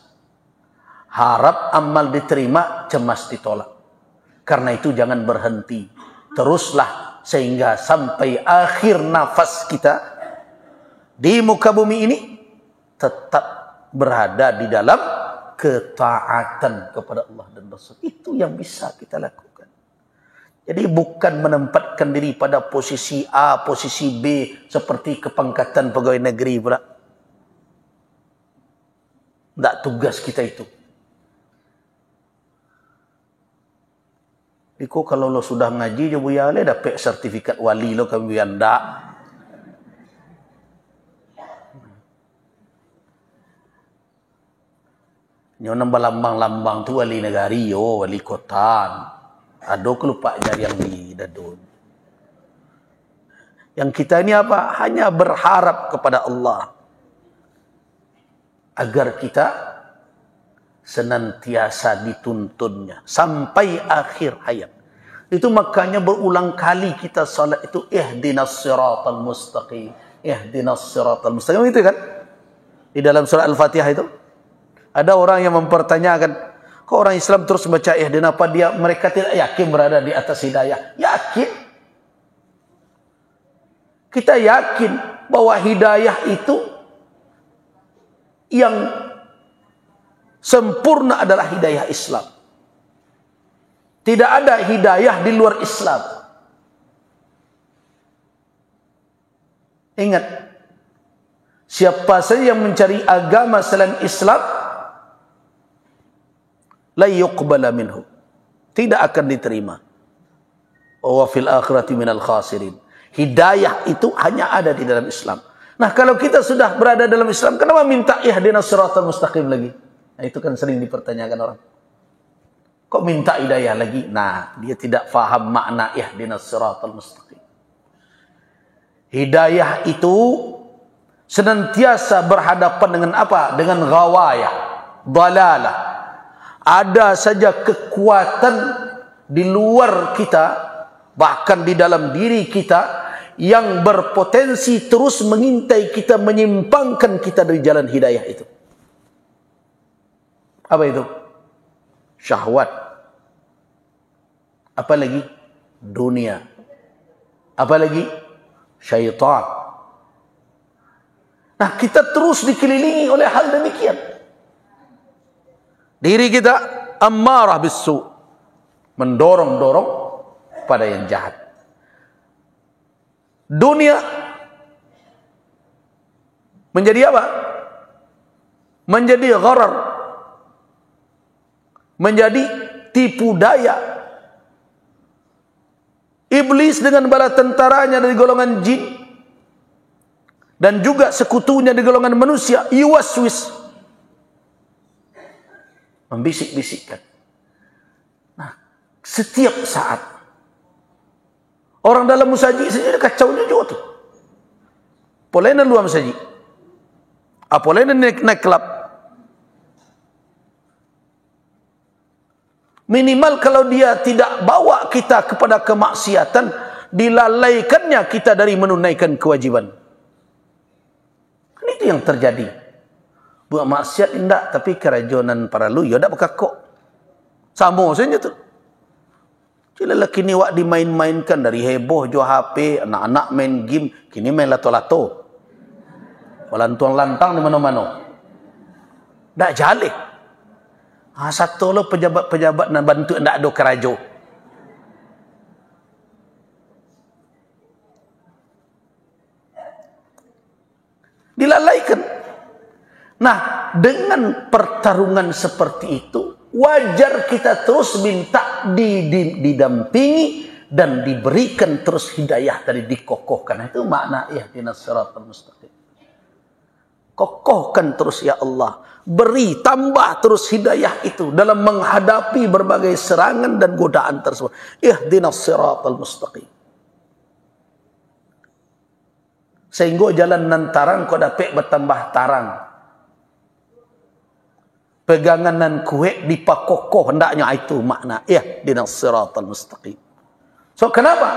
Harap amal diterima, cemas ditolak. Karena itu jangan berhenti. Teruslah sehingga sampai akhir nafas kita di muka bumi ini tetap berada di dalam ketaatan kepada Allah dan Rasul. Itu yang bisa kita lakukan. Jadi bukan menempatkan diri pada posisi A, posisi B, seperti kepangkatan pegawai negeri pula. Tak tugas kita itu. Iko kalau lo sudah ngaji je buya le dapat sertifikat wali lo kan buya ndak. Nyo nambah lambang-lambang tu wali negari yo, wali kota. Ado kelupa nyari yang di dadun. Yang kita ini apa? Hanya berharap kepada Allah agar kita senantiasa dituntunnya sampai akhir hayat. Itu makanya berulang kali kita salat itu ihdinas siratal mustaqim, ihdinas siratal mustaqim, itu kan di dalam surah Al-Fatihah itu. Ada orang yang mempertanyakan, kok orang Islam terus baca ihdina, apa mereka tidak yakin berada di atas hidayah? Yakin. Kita yakin bahwa hidayah itu yang sempurna adalah hidayah Islam. Tidak ada hidayah di luar Islam. Ingat, siapa saja yang mencari agama selain Islam, la yuqbala minhu, tidak akan diterima. Wa fil akhirati minal khasirin. Hidayah itu hanya ada di dalam Islam. Nah, kalau kita sudah berada dalam Islam, kenapa minta ihdinas siratal mustaqim lagi? Nah, itu kan sering dipertanyakan orang. Kok minta hidayah lagi? Nah, dia tidak faham makna ihdinas siratal mustaqim. Hidayah itu senantiasa berhadapan dengan apa? Dengan ghawayah, dalalah. Ada saja kekuatan di luar kita, bahkan di dalam diri kita, yang berpotensi terus mengintai kita, menyimpangkan kita dari jalan hidayah itu. Apa itu? Syahwat. Apa lagi? Dunia. Apa lagi? Syaitan. Nah, kita terus dikelilingi oleh hal demikian. Diri kita ammarah bisu, mendorong-dorong pada yang jahat. Dunia menjadi apa? Menjadi gharar, menjadi tipu daya. Iblis dengan bala tentaranya dari golongan jin dan juga sekutunya di golongan manusia, yuwaswis, membisik-bisikkan. Nah, setiap saat orang dalam musaji saja kacaunya juga tuh. Polena luar musaji, apolena naik klub. Minimal kalau dia tidak bawa kita kepada kemaksiatan, dilalaikannya kita dari menunaikan kewajiban. Itu yang terjadi. Buat maksiat indah, tapi kerajonan para lu, ya tak bekakok. Sama saja tu. Cila lah kini wak dimain-mainkan dari heboh jo HP, anak-anak main game, kini main lato-lato. Walantuang-lantang di mana-mana. Tak jalik. Satu lo pejabat-pejabat nak bantu nak ada kerajo. Dilalaikan. Nah, dengan pertarungan seperti itu, wajar kita terus minta didampingi dan diberikan terus hidayah dari dikokohkan. Itu makna ihdinas siratal mustaqim. Kokohkan terus ya Allah. Beri tambah terus hidayah itu dalam menghadapi berbagai serangan dan godaan tersebut. Ihdinas siratal mustaqim. Sehingga jalan nan tarang kau dapat bertambah tarang. Pegangan nan kuat dipakokoh, hendaknya itu makna ihdinas siratal mustaqim. So kenapa?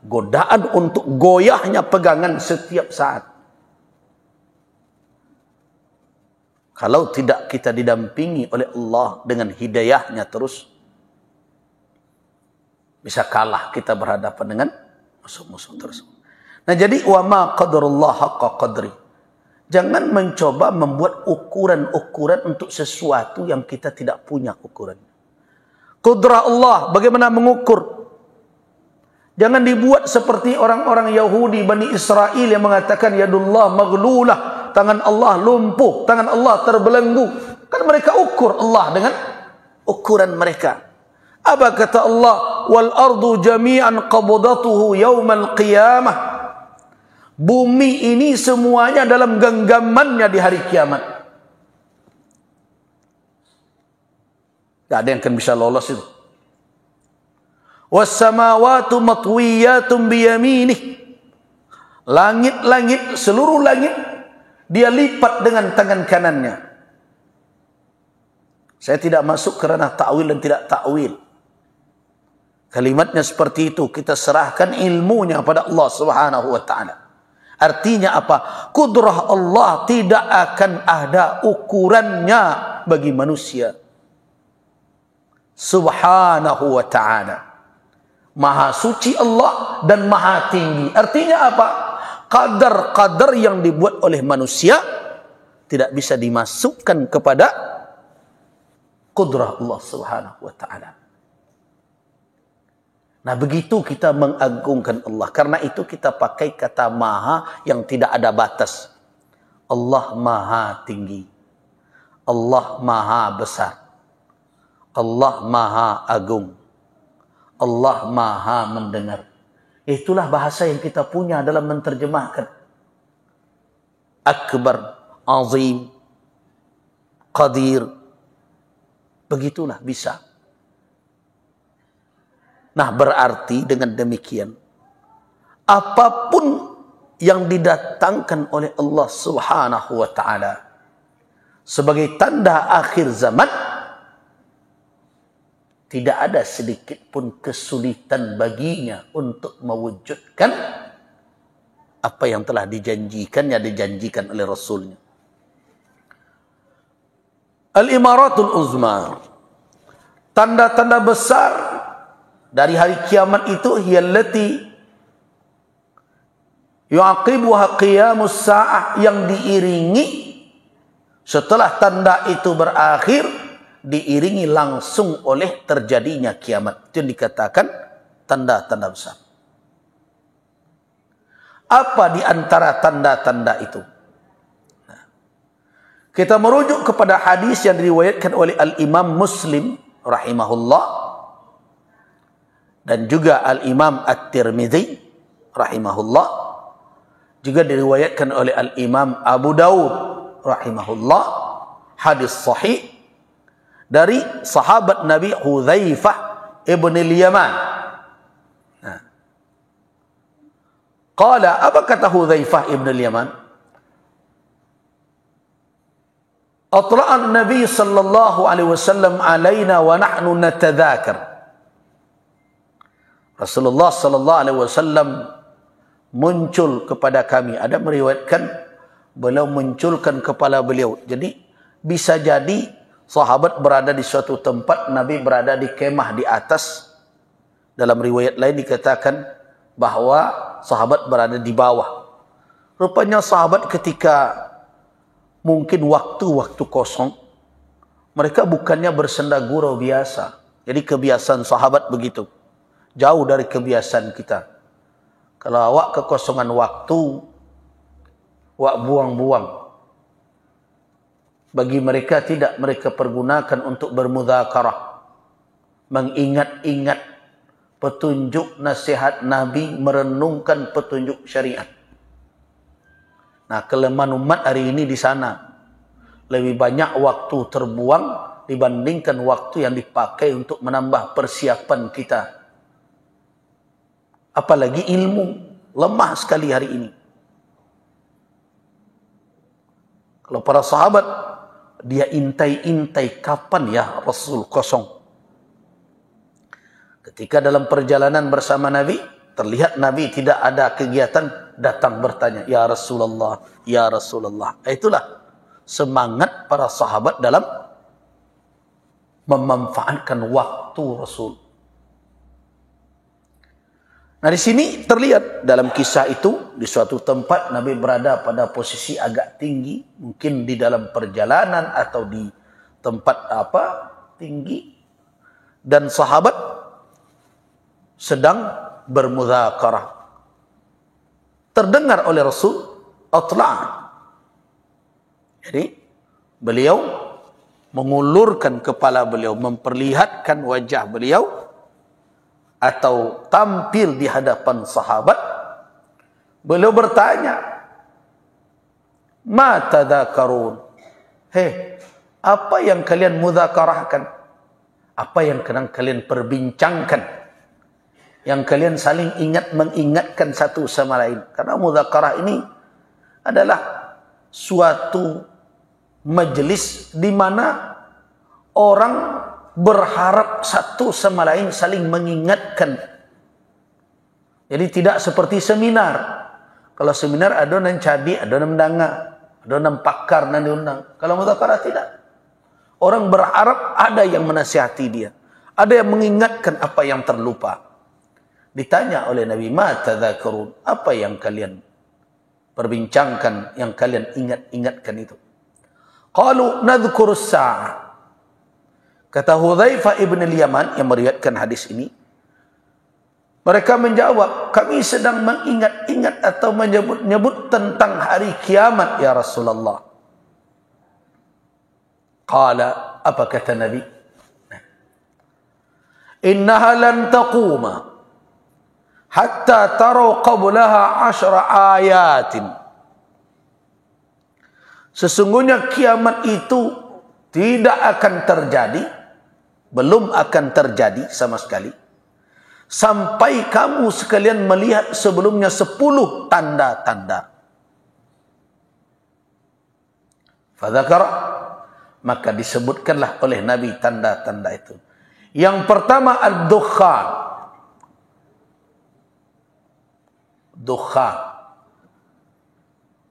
Godaan untuk goyahnya pegangan setiap saat. Kalau tidak kita didampingi oleh Allah dengan hidayahnya terus, bisa kalah kita berhadapan dengan musuh-musuh tersebut. Nah, jadi wa ma qadarullah haqqa qadri. Jangan mencoba membuat ukuran-ukuran untuk sesuatu yang kita tidak punya ukuran. Qudrah Allah, bagaimana mengukur? Jangan dibuat seperti orang-orang Yahudi Bani Israel yang mengatakan yadullah maghlulah, tangan Allah lumpuh, tangan Allah terbelenggu. Kan mereka ukur Allah dengan ukuran mereka. Apa kata Allah? Wal ardu jami'an qabdatuhu yaumal qiyamah. Bumi ini semuanya dalam genggamannya di hari kiamat. Tak ada yang akan bisa lolos itu. Was-samawatu matwiyatun biyaminih. Langit-langit, seluruh langit dia lipat dengan tangan kanannya. Saya tidak masuk kerana ta'wil dan tidak ta'wil. Kalimatnya seperti itu, kita serahkan ilmunya pada Allah Subhanahu wa taala. Artinya apa? Kudrah Allah tidak akan ada ukurannya bagi manusia. Subhanahu wa ta'ala. Maha suci Allah dan maha tinggi. Artinya apa? Qadar-qadar yang dibuat oleh manusia tidak bisa dimasukkan kepada kudrah Allah Subhanahu wa ta'ala. Nah, begitu kita mengagungkan Allah. Karena itu kita pakai kata maha yang tidak ada batas. Allah maha tinggi. Allah maha besar. Allah maha agung. Allah maha mendengar. Itulah bahasa yang kita punya dalam menterjemahkan. Akbar, azim, qadir. Begitulah bisa. Nah, berarti dengan demikian, apapun yang didatangkan oleh Allah Subhanahu wa ta'ala sebagai tanda akhir zaman, tidak ada sedikit pun kesulitan baginya untuk mewujudkan apa yang telah dijanjikan oleh Rasulnya. Al-Imaratul Uzma, tanda-tanda besar dari hari kiamat itu, hiyallati yu'aqibuha qiyamus sa'ah, yang diiringi setelah tanda itu berakhir, diiringi langsung oleh terjadinya kiamat. Itu yang dikatakan tanda-tanda besar. Apa di antara tanda-tanda itu? Nah, kita merujuk kepada hadis yang diriwayatkan oleh Al-Imam Muslim rahimahullah dan juga Al-Imam At-Tirmidzi rahimahullah, juga diriwayatkan oleh Al-Imam Abu Daud rahimahullah, hadis sahih dari sahabat Nabi Hudzaifah ibn al-Yaman. Nah, qala, apa kata Hudzaifah ibn al-Yaman? Atla'an Nabi sallallahu alaihi wasallam alaina wa nahnu natadzakar. Rasulullah sallallahu alaihi wasallam muncul kepada kami. Ada meriwayatkan beliau munculkan kepala beliau. Jadi bisa jadi sahabat berada di suatu tempat, Nabi berada di kemah di atas. Dalam riwayat lain dikatakan bahwa sahabat berada di bawah. Rupanya sahabat ketika mungkin waktu-waktu kosong, mereka bukannya bersenda gurau biasa. Jadi kebiasaan sahabat begitu. Jauh dari kebiasaan kita. Kalau awak kekosongan waktu, awak buang-buang. Bagi mereka tidak, mereka pergunakan untuk bermudzakarah, mengingat-ingat petunjuk nasihat Nabi, merenungkan petunjuk syariat. Nah, kelemahan umat hari ini di sana. Lebih banyak waktu terbuang dibandingkan waktu yang dipakai untuk menambah persiapan kita. Apalagi ilmu, lemah sekali hari ini. Kalau para sahabat, dia intai-intai kapan ya Rasul kosong. Ketika dalam perjalanan bersama Nabi, terlihat Nabi tidak ada kegiatan, datang bertanya, ya Rasulullah, ya Rasulullah. Itulah semangat para sahabat dalam memanfaatkan waktu Rasul. Nah, di sini terlihat dalam kisah itu, di suatu tempat Nabi berada pada posisi agak tinggi, mungkin di dalam perjalanan atau di tempat tinggi, dan sahabat sedang bermudzakarah. Terdengar oleh Rasul, atla'. Jadi beliau mengulurkan kepala beliau, memperlihatkan wajah beliau atau tampil di hadapan sahabat. Beliau bertanya, "Ma tadzakarun?" Hei, apa yang kalian mudzakarahkan? Apa yang kalian perbincangkan? Yang kalian saling mengingatkan satu sama lain. Karena mudzakarah ini adalah suatu majelis di mana orang berharap satu sama lain saling mengingatkan. Jadi tidak seperti seminar. Kalau seminar ada yang cadi, ada yang mendanga, ada yang pakar yang diundang. Kalau mudzakarah tidak. Orang berharap ada yang menasihati dia, ada yang mengingatkan apa yang terlupa. Ditanya oleh Nabi, "Ma tadzakarun?" Apa yang kalian perbincangkan, yang kalian ingat-ingatkan itu? Qalu nadhkurus sa'ah. Kata Hudzaifah ibn al-Yaman yang meriwayatkan hadis ini, mereka menjawab, kami sedang mengingat-ingat atau menyebut tentang hari kiamat ya Rasulullah. Qala, apa kata Nabi? Innaha lan taquma hatta taru qablaha 10 ayatin. Sesungguhnya kiamat itu tidak akan terjadi, belum akan terjadi sama sekali, sampai kamu sekalian melihat sebelumnya 10 tanda-tanda. Fadzakara, maka disebutkanlah oleh Nabi tanda-tanda itu. Yang pertama ad-dukhan. Dukhan.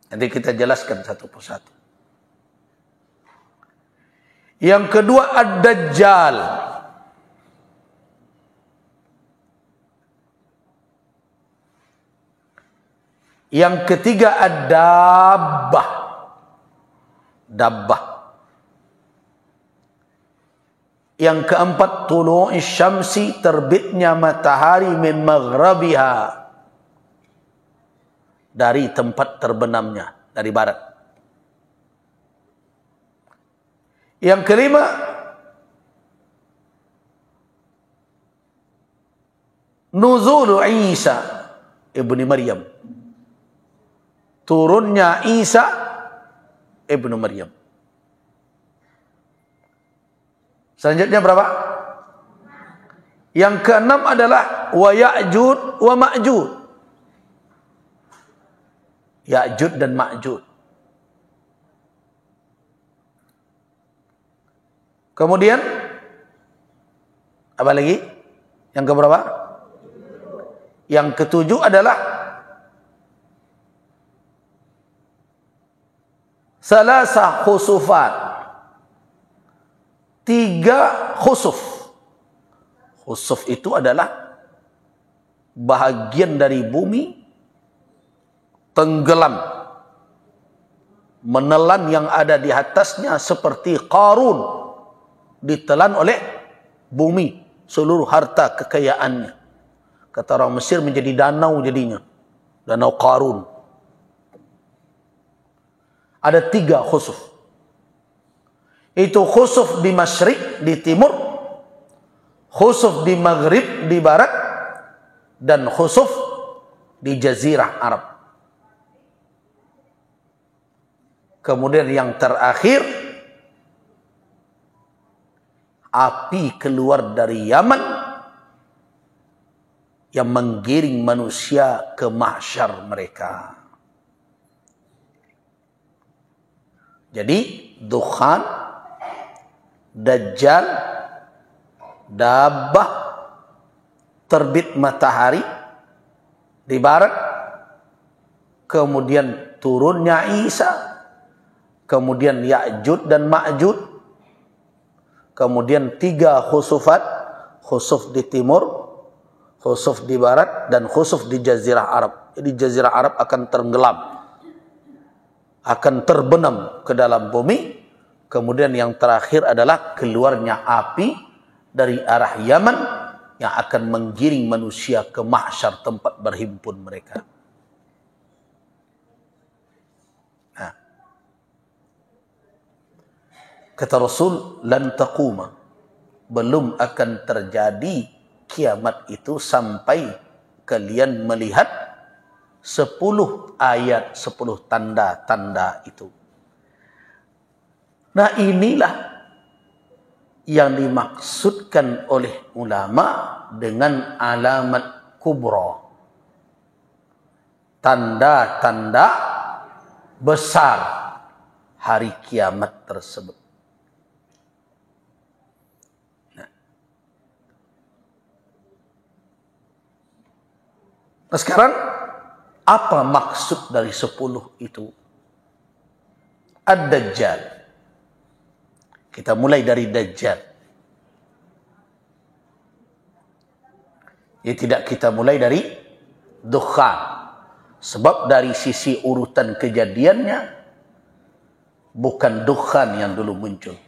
Nanti kita jelaskan satu persatu. Yang kedua ad-dajjal. Yang ketiga ad-dabbah. Dabbah. Yang keempat tulu'is syamsi, terbitnya matahari min maghrabiha, dari tempat terbenamnya, dari barat. Yang kelima nuzul Isa ibni Maryam, turunnya Isa ibnu Maryam. Selanjutnya berapa? Yang keenam adalah wa Ya'jud wa Ma'jud. Ya'jud dan Ma'jud. Kemudian apa lagi? Yang keberapa? Yang ketujuh adalah salasa khusufat. 3 khusuf. Khusuf itu adalah bahagian dari bumi tenggelam, menelan yang ada di atasnya, seperti Qarun ditelan oleh bumi, seluruh harta kekayaannya. Kata orang Mesir, menjadi danau jadinya, danau Qarun. Ada 3 khusuf. Itu khusuf di masyrik, di timur, khusuf di maghrib, di barat, dan khusuf di jazirah Arab. Kemudian yang terakhir, api keluar dari Yaman yang menggiring manusia ke mahsyar mereka. Jadi dukhan, Dajjal, Dabbah, terbit matahari di barat, kemudian turunnya Isa, kemudian Ya'jud dan Ma'jud, kemudian 3 khusufat, khusuf di timur, khusuf di barat, dan khusuf di jazirah Arab. Jadi jazirah Arab akan tenggelam, akan terbenam ke dalam bumi. Kemudian yang terakhir adalah keluarnya api dari arah Yaman yang akan menggiring manusia ke mahsyar tempat berhimpun mereka. Nah, kata Rasul, lan taquma, belum akan terjadi kiamat itu sampai kalian melihat 10 ayat, 10 tanda-tanda itu. Nah, inilah yang dimaksudkan oleh ulama dengan alamat kubra. Tanda-tanda besar hari kiamat tersebut. Nah, sekarang apa maksud dari 10 itu? Ad-Dajjal. Kita mulai dari Dajjal. Ya, tidak kita mulai dari Dukhan. Sebab dari sisi urutan kejadiannya, bukan Dukhan yang dulu muncul.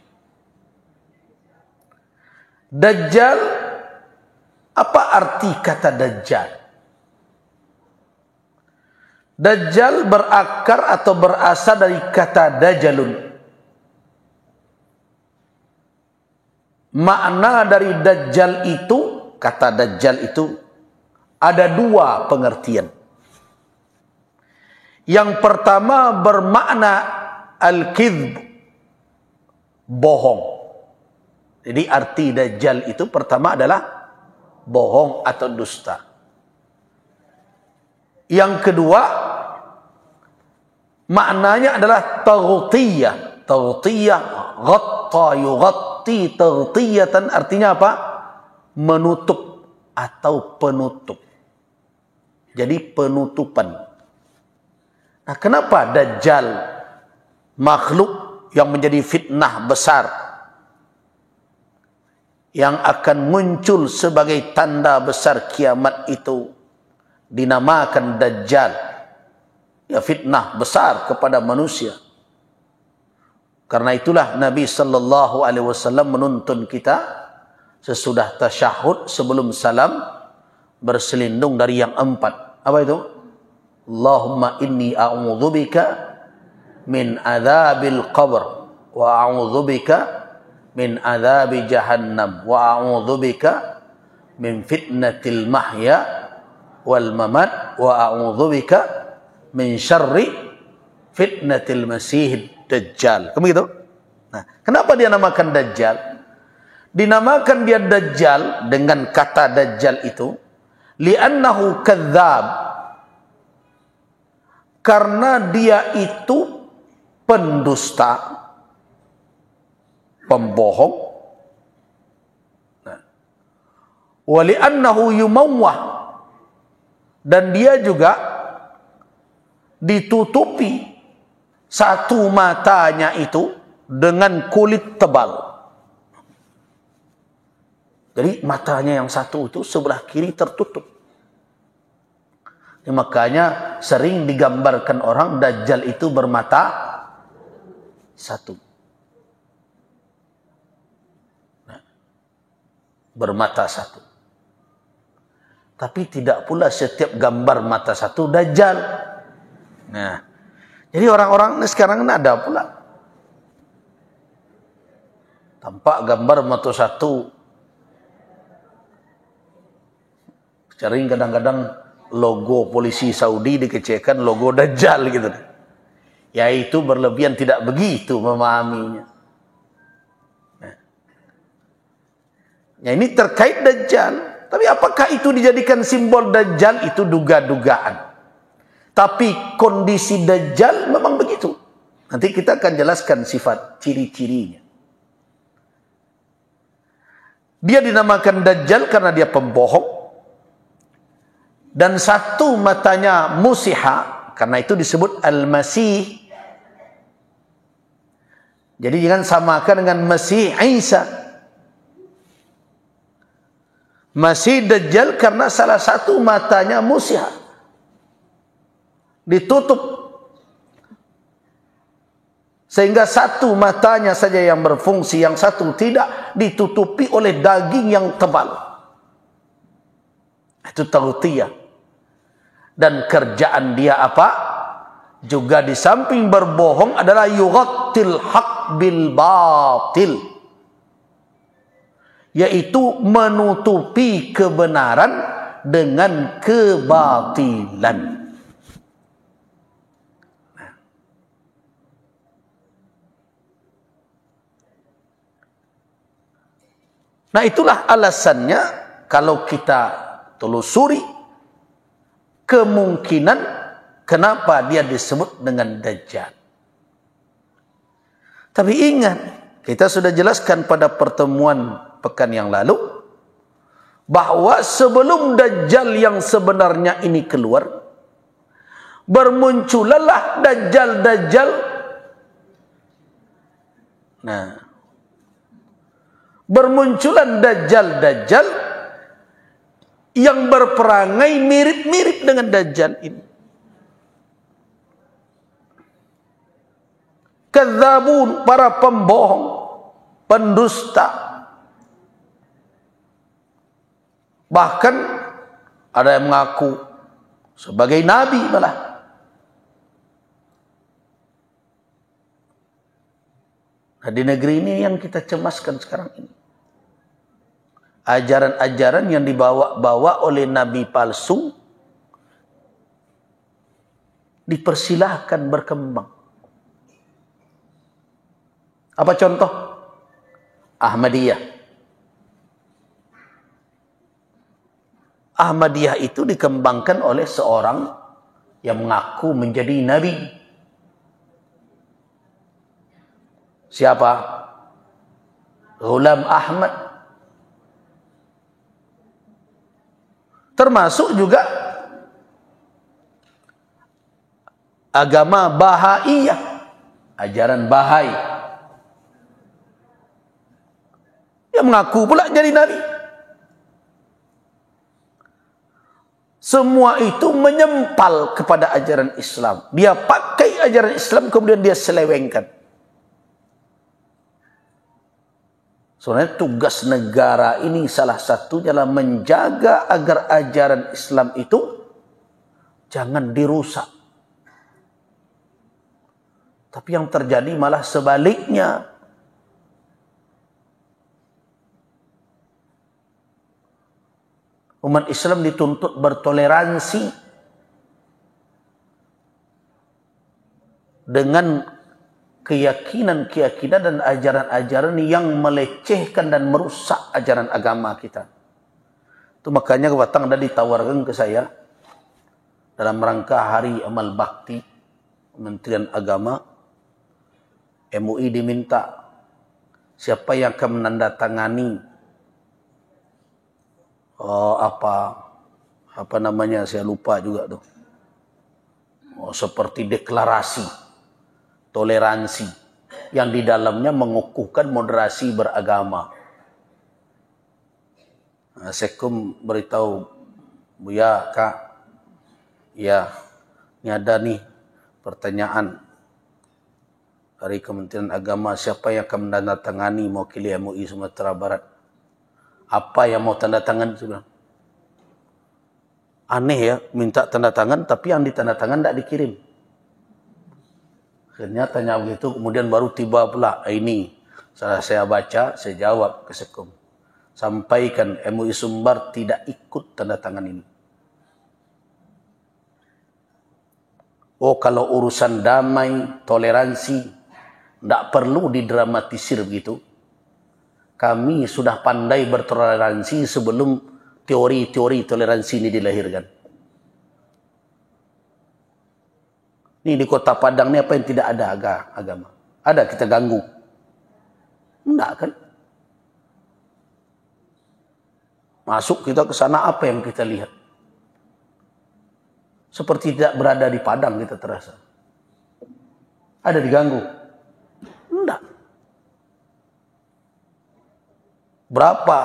Dajjal, apa arti kata Dajjal? Dajjal berakar atau berasal dari kata Dajjalun. Makna dari Dajjal itu, kata Dajjal itu, ada 2 pengertian. Yang pertama bermakna al-kidhb, bohong. Jadi arti Dajjal itu pertama adalah bohong atau dusta. Yang kedua, maknanya adalah taghtiyah. Taghtiyah, ghatta yughatti taghtiyatan, artinya apa? Menutup atau penutup. Jadi penutupan. Nah, kenapa Dajjal, makhluk yang menjadi fitnah besar, yang akan muncul sebagai tanda besar kiamat itu, dinamakan Dajjal? Ya, fitnah besar kepada manusia. Karena itulah Nabi sallallahu alaihi wasallam menuntun kita sesudah tasyahud sebelum salam berselindung dari yang 4. Apa itu? Allahumma inni a'udzubika min adzabil qabr wa a'udzubika min adzabi jahannam wa a'udzubika min fitnatil mahya wal mamat wa a'udzubika min syarri fitnatil masih Dajjal. Kamu gitu? Nah, kenapa dia namakan Dajjal? Dinamakan dia Dajjal dengan kata Dajjal itu li'annahu kadzdzab, karena dia itu pendusta, pembohong. Nah, wa li'annahu yumawwah, dan dia juga ditutupi satu matanya itu dengan kulit tebal. Jadi matanya yang satu itu sebelah kiri tertutup. Makanya sering digambarkan orang Dajjal itu bermata satu. Nah, bermata satu. Tapi tidak pula setiap gambar mata satu Dajjal. Nah, jadi orang-orang sekarang ada pula tampak gambar mata satu. Sering kadang-kadang logo polisi Saudi dikecilkan logo Dajjal gitu. Yaitu berlebihan, tidak begitu memahaminya. Nah, ini terkait Dajjal. Tapi apakah itu dijadikan simbol Dajjal? Itu duga-dugaan. Tapi kondisi Dajjal memang begitu. Nanti kita akan jelaskan sifat ciri-cirinya. Dia dinamakan Dajjal karena dia pembohong. Dan satu matanya musiha, karena itu disebut Al-Masih. Jadi jangan samakan dengan Masih Isa. Masih Dajjal karena salah satu matanya musiha, ditutup, sehingga satu matanya saja yang berfungsi, yang satu tidak, ditutupi oleh daging yang tebal. Itu taghtiyah. Dan kerjaan dia apa? Juga di samping berbohong adalah yughattil haq bil batil. Yaitu menutupi kebenaran dengan kebatilan. Nah, itulah alasannya kalau kita telusuri kemungkinan kenapa dia disebut dengan Dajjal. Tapi ingat, kita sudah jelaskan pada pertemuan pekan yang lalu bahwa sebelum Dajjal yang sebenarnya ini keluar, bermunculanlah Dajjal-Dajjal. Nah, bermunculan Dajjal-Dajjal yang berperangai mirip-mirip dengan Dajjal ini. Kadzabun, para pembohong, pendusta. Bahkan ada yang mengaku sebagai nabi malah. Nah, di negeri ini yang kita cemaskan sekarang ini. Ajaran-ajaran yang dibawa-bawa oleh nabi palsu dipersilahkan berkembang. Apa contoh? Ahmadiyah. Ahmadiyah itu dikembangkan oleh seorang yang mengaku menjadi nabi. Siapa? Ghulam Ahmad. Termasuk juga agama Bahaiyah, ajaran Bahai, yang mengaku pula jadi nabi. Semua itu menyempal kepada ajaran Islam. Dia pakai ajaran Islam kemudian dia selewengkan. Sebenarnya tugas negara ini salah satunya adalah menjaga agar ajaran Islam itu jangan dirusak. Tapi yang terjadi malah sebaliknya. Umat Islam dituntut bertoleransi dengan keyakinan-keyakinan dan ajaran-ajaran yang melecehkan dan merusak ajaran agama kita. Itu makanya Batang dah ditawarkan ke saya dalam rangka Hari Amal Bakti Kementerian Agama. MUI diminta siapa yang akan menandatangani apa namanya, saya lupa juga tuh. Seperti deklarasi toleransi yang di dalamnya mengukuhkan moderasi beragama. Nah, Sekum beritahu, Buya, Kak, ya, ini ada nih pertanyaan dari Kementerian Agama, siapa yang akan menandatangani mewakili MUI Sumatera Barat? Apa yang mau tanda tangan? Aneh ya, minta tanda tangan tapi yang ditanda tangan tidak dikirim. Akhirnya tanya begitu, kemudian baru tiba pula ini. Setelah saya baca, saya jawab ke Sekum. Sampaikan MUI Sumbar tidak ikut tanda tangan ini. Oh, kalau urusan damai, toleransi, tidak perlu didramatisir begitu. Kami sudah pandai bertoleransi sebelum teori-teori toleransi ini dilahirkan. Ini di Kota Padang ini apa yang tidak ada agama? Ada kita ganggu? Enggak kan? Masuk kita ke sana, apa yang kita lihat? Seperti tidak berada di Padang kita terasa. Ada diganggu? Enggak. Berapa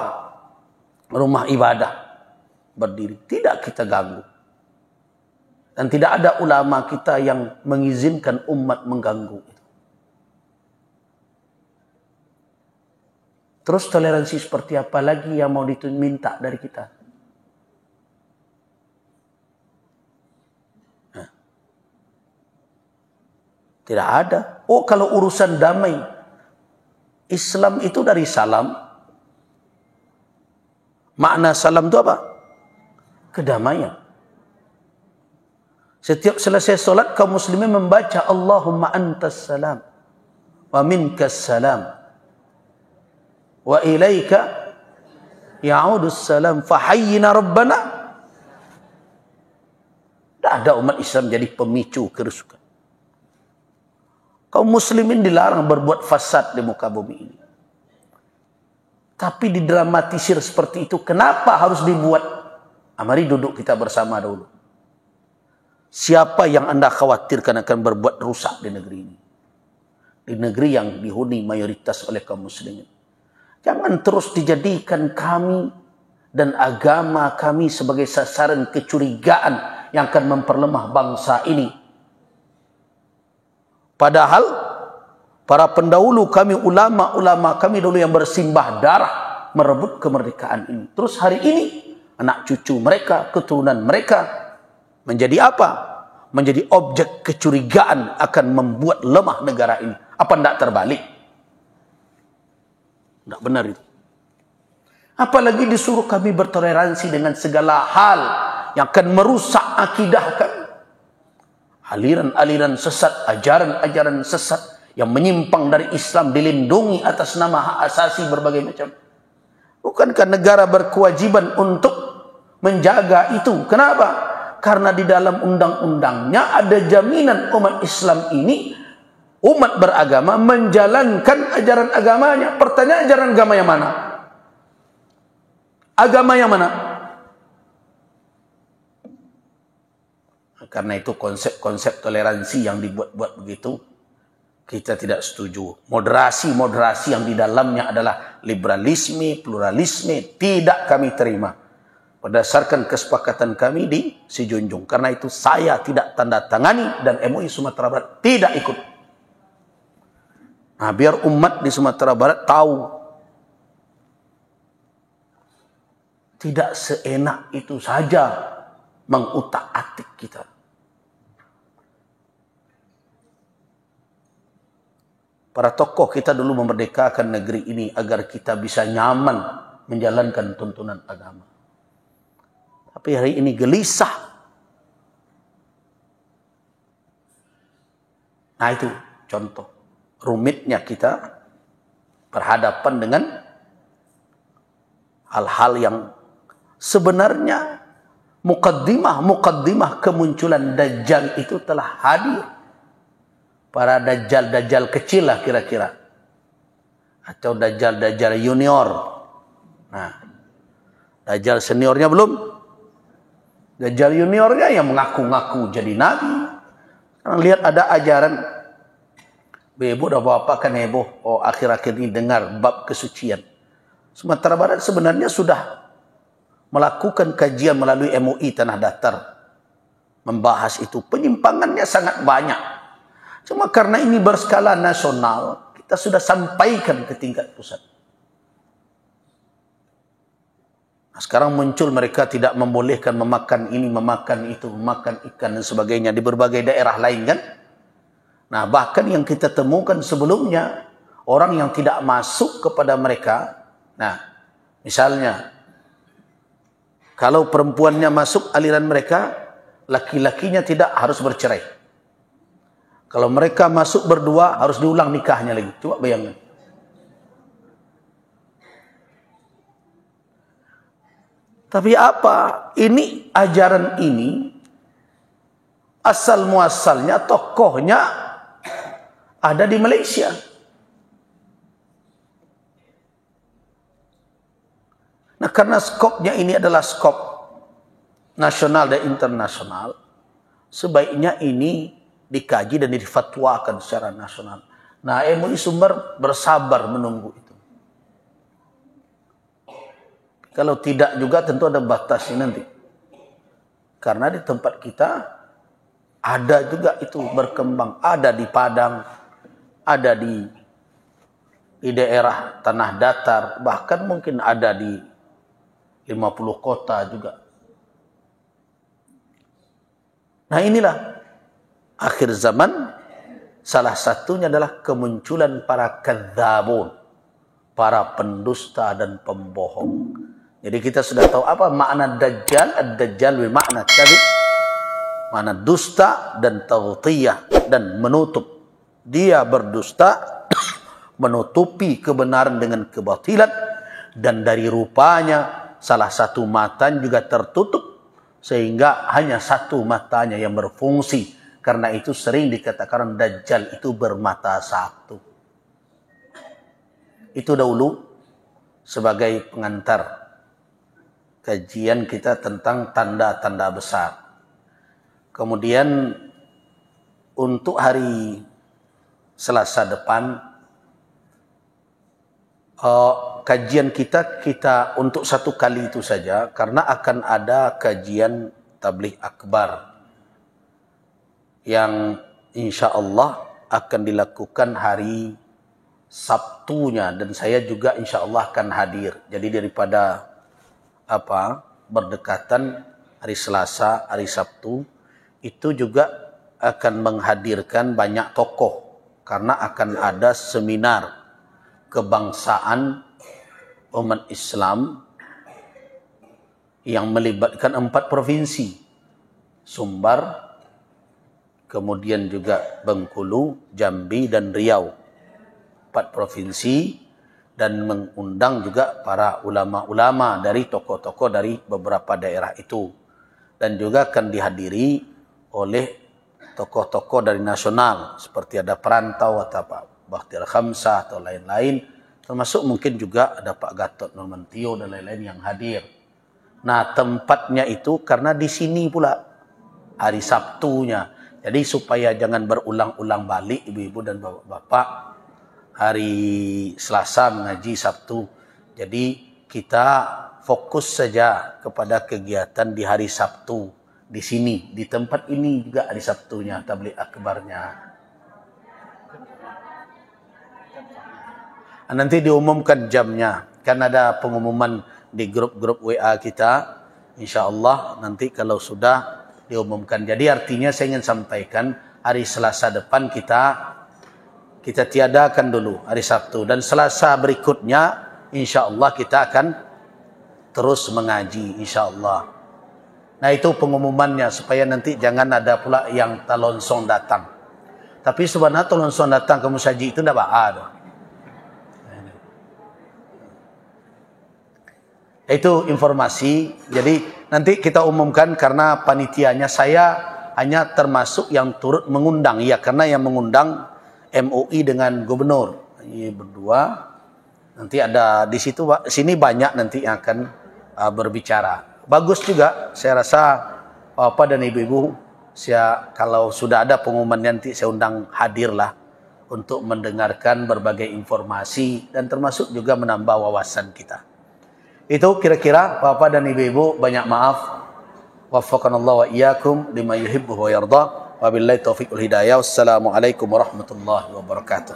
rumah ibadah berdiri? Tidak kita ganggu. Dan tidak ada ulama kita yang mengizinkan umat mengganggu. Terus toleransi seperti apa lagi yang mau diminta dari kita? Tidak ada. Oh, kalau urusan damai, Islam itu dari salam. Makna salam itu apa? Kedamaian. Setiap selesai solat, kaum muslimin membaca Allahumma antas salam wa minkas salam wa ilaika ya'udus salam fahayyina rabbana. Tidak ada umat Islam jadi pemicu kerusakan. Kaum muslimin dilarang berbuat fasad di muka bumi ini. Tapi didramatisir seperti itu. Kenapa harus dibuat? Mari duduk kita bersama dulu. Siapa yang Anda khawatirkan akan berbuat rusak di negeri ini? Di negeri yang dihuni mayoritas oleh kaum muslimin. Jangan terus dijadikan kami dan agama kami sebagai sasaran kecurigaan yang akan memperlemah bangsa ini. Padahal para pendahulu kami, ulama-ulama kami dulu yang bersimbah darah merebut kemerdekaan ini. Terus hari ini anak cucu mereka, keturunan mereka menjadi apa? Menjadi objek kecurigaan akan membuat lemah negara ini. Apa tidak terbalik? Tidak benar itu. Apalagi disuruh kami bertoleransi dengan segala hal yang akan merusak akidah kami. Aliran-aliran sesat, ajaran-ajaran sesat yang menyimpang dari Islam dilindungi atas nama hak asasi berbagai macam. Bukankah negara berkewajiban untuk menjaga itu? Kenapa? Karena di dalam undang-undangnya ada jaminan umat Islam ini, umat beragama, menjalankan ajaran agamanya. Pertanyaan, ajaran agama yang mana? Agama yang mana? Karena itu konsep-konsep toleransi yang dibuat-buat begitu, kita tidak setuju. Moderasi-moderasi yang di dalamnya adalah liberalisme, pluralisme, tidak kami terima. Berdasarkan kesepakatan kami di Sijunjung. Karena itu saya tidak tanda tangani dan MUI Sumatera Barat tidak ikut. Nah, biar umat di Sumatera Barat tahu. Tidak seenak itu saja mengutak-atik kita. Para tokoh kita dulu memerdekakan negeri ini agar kita bisa nyaman menjalankan tuntunan agama. Tapi hari ini gelisah. Nah itu contoh rumitnya kita berhadapan dengan hal-hal yang sebenarnya mukaddimah kemunculan Dajjal itu telah hadir. Para Dajjal kecil lah kira-kira. Atau Dajjal junior. Nah, Dajjal seniornya belum. Dajjal juniornya yang mengaku-ngaku jadi nabi. Lihat ada ajaran. Ibu dah bawa apa kan heboh. Oh, akhir-akhir ini dengar bab kesucian. Sumatera Barat sebenarnya sudah melakukan kajian melalui MUI Tanah Datar. Membahas itu. Penyimpangannya sangat banyak. Cuma karena ini berskala nasional, kita sudah sampaikan ke tingkat pusat. Nah, sekarang muncul mereka tidak membolehkan memakan ini, memakan itu, memakan ikan dan sebagainya di berbagai daerah lain kan. Nah, bahkan yang kita temukan sebelumnya, orang yang tidak masuk kepada mereka. Nah, misalnya, kalau perempuannya masuk aliran mereka, laki-lakinya tidak harus bercerai. Kalau mereka masuk berdua, harus diulang nikahnya lagi. Coba bayangkan. Tapi apa? Ini ajaran ini, asal muasalnya, tokohnya ada di Malaysia. Nah, karena skopnya ini adalah skop nasional dan internasional, sebaiknya ini dikaji dan difatwakan secara nasional. Nah, MUI Sumber bersabar menunggu itu. Kalau tidak juga tentu ada batasnya nanti. Karena di tempat kita ada juga itu berkembang. Ada di Padang, ada di daerah Tanah Datar, bahkan mungkin ada di 50 kota juga. Nah, inilah akhir zaman salah satunya adalah kemunculan para kadzabun, para pendusta dan pembohong. Jadi kita sudah tahu apa makna Dajjal. Ad-Dajjal bermakna kadzib, makna dusta dan taghtiyah, dan menutup. Dia berdusta, menutupi kebenaran dengan kebatilan, dan dari rupanya salah satu matanya juga tertutup, sehingga hanya satu matanya yang berfungsi. Karena itu sering dikatakan Dajjal itu bermata satu. Itu dahulu sebagai pengantar kajian kita tentang tanda-tanda besar. Kemudian untuk hari Selasa depan, kajian kita untuk satu kali itu saja, karena akan ada kajian tabligh akbar yang insya Allah akan dilakukan hari Sabtunya, dan saya juga insya Allah akan hadir. Jadi daripada berdekatan hari Selasa, hari Sabtu, itu juga akan menghadirkan banyak tokoh, karena akan ada seminar kebangsaan umat Islam yang melibatkan 4 provinsi, Sumbar, kemudian juga Bengkulu, Jambi, dan Riau. 4 provinsi, dan mengundang juga para ulama-ulama dari tokoh-tokoh dari beberapa daerah itu. Dan juga akan dihadiri oleh tokoh-tokoh dari nasional, seperti ada Perantau atau Pak Bakhtiar Khamsah atau lain-lain, termasuk mungkin juga ada Pak Gatot Nurmantio dan lain-lain yang hadir. Nah, tempatnya itu karena di sini pula hari Sabtunya. Jadi supaya jangan berulang-ulang balik ibu-ibu dan bapak-bapak, hari Selasa mengaji, Sabtu. Jadi kita fokus saja kepada kegiatan di hari Sabtu. Di sini, di tempat ini juga hari Sabtunya, tabligh akbarnya. Nanti diumumkan jamnya. Kan ada pengumuman di grup-grup WA kita. Insya Allah nanti kalau sudah diumumkan. Jadi artinya saya ingin sampaikan hari Selasa depan kita tiadakan dulu hari Sabtu, dan Selasa berikutnya insya Allah kita akan terus mengaji insya Allah. Nah, itu pengumumannya supaya nanti jangan ada pula yang talonsong datang. Tapi sebenarnya talonsong datang ke musaji itu tidak ada. Itu informasi. Jadi nanti kita umumkan, karena panitianya saya hanya termasuk yang turut mengundang. Ya, karena yang mengundang MUI dengan gubernur. Ini berdua. Nanti ada di situ, sini banyak nanti yang akan berbicara. Bagus juga, saya rasa Bapak dan Ibu-ibu, kalau sudah ada pengumuman nanti saya undang hadirlah untuk mendengarkan berbagai informasi dan termasuk juga menambah wawasan kita. Itu kira-kira Bapak dan Ibu-ibu, banyak maaf. Waffaqanallahu wa iyyakum lima yuhibbu wa yarda. Wabillahi taufiq wal hidayah. Wassalamualaikum warahmatullahi wabarakatuh.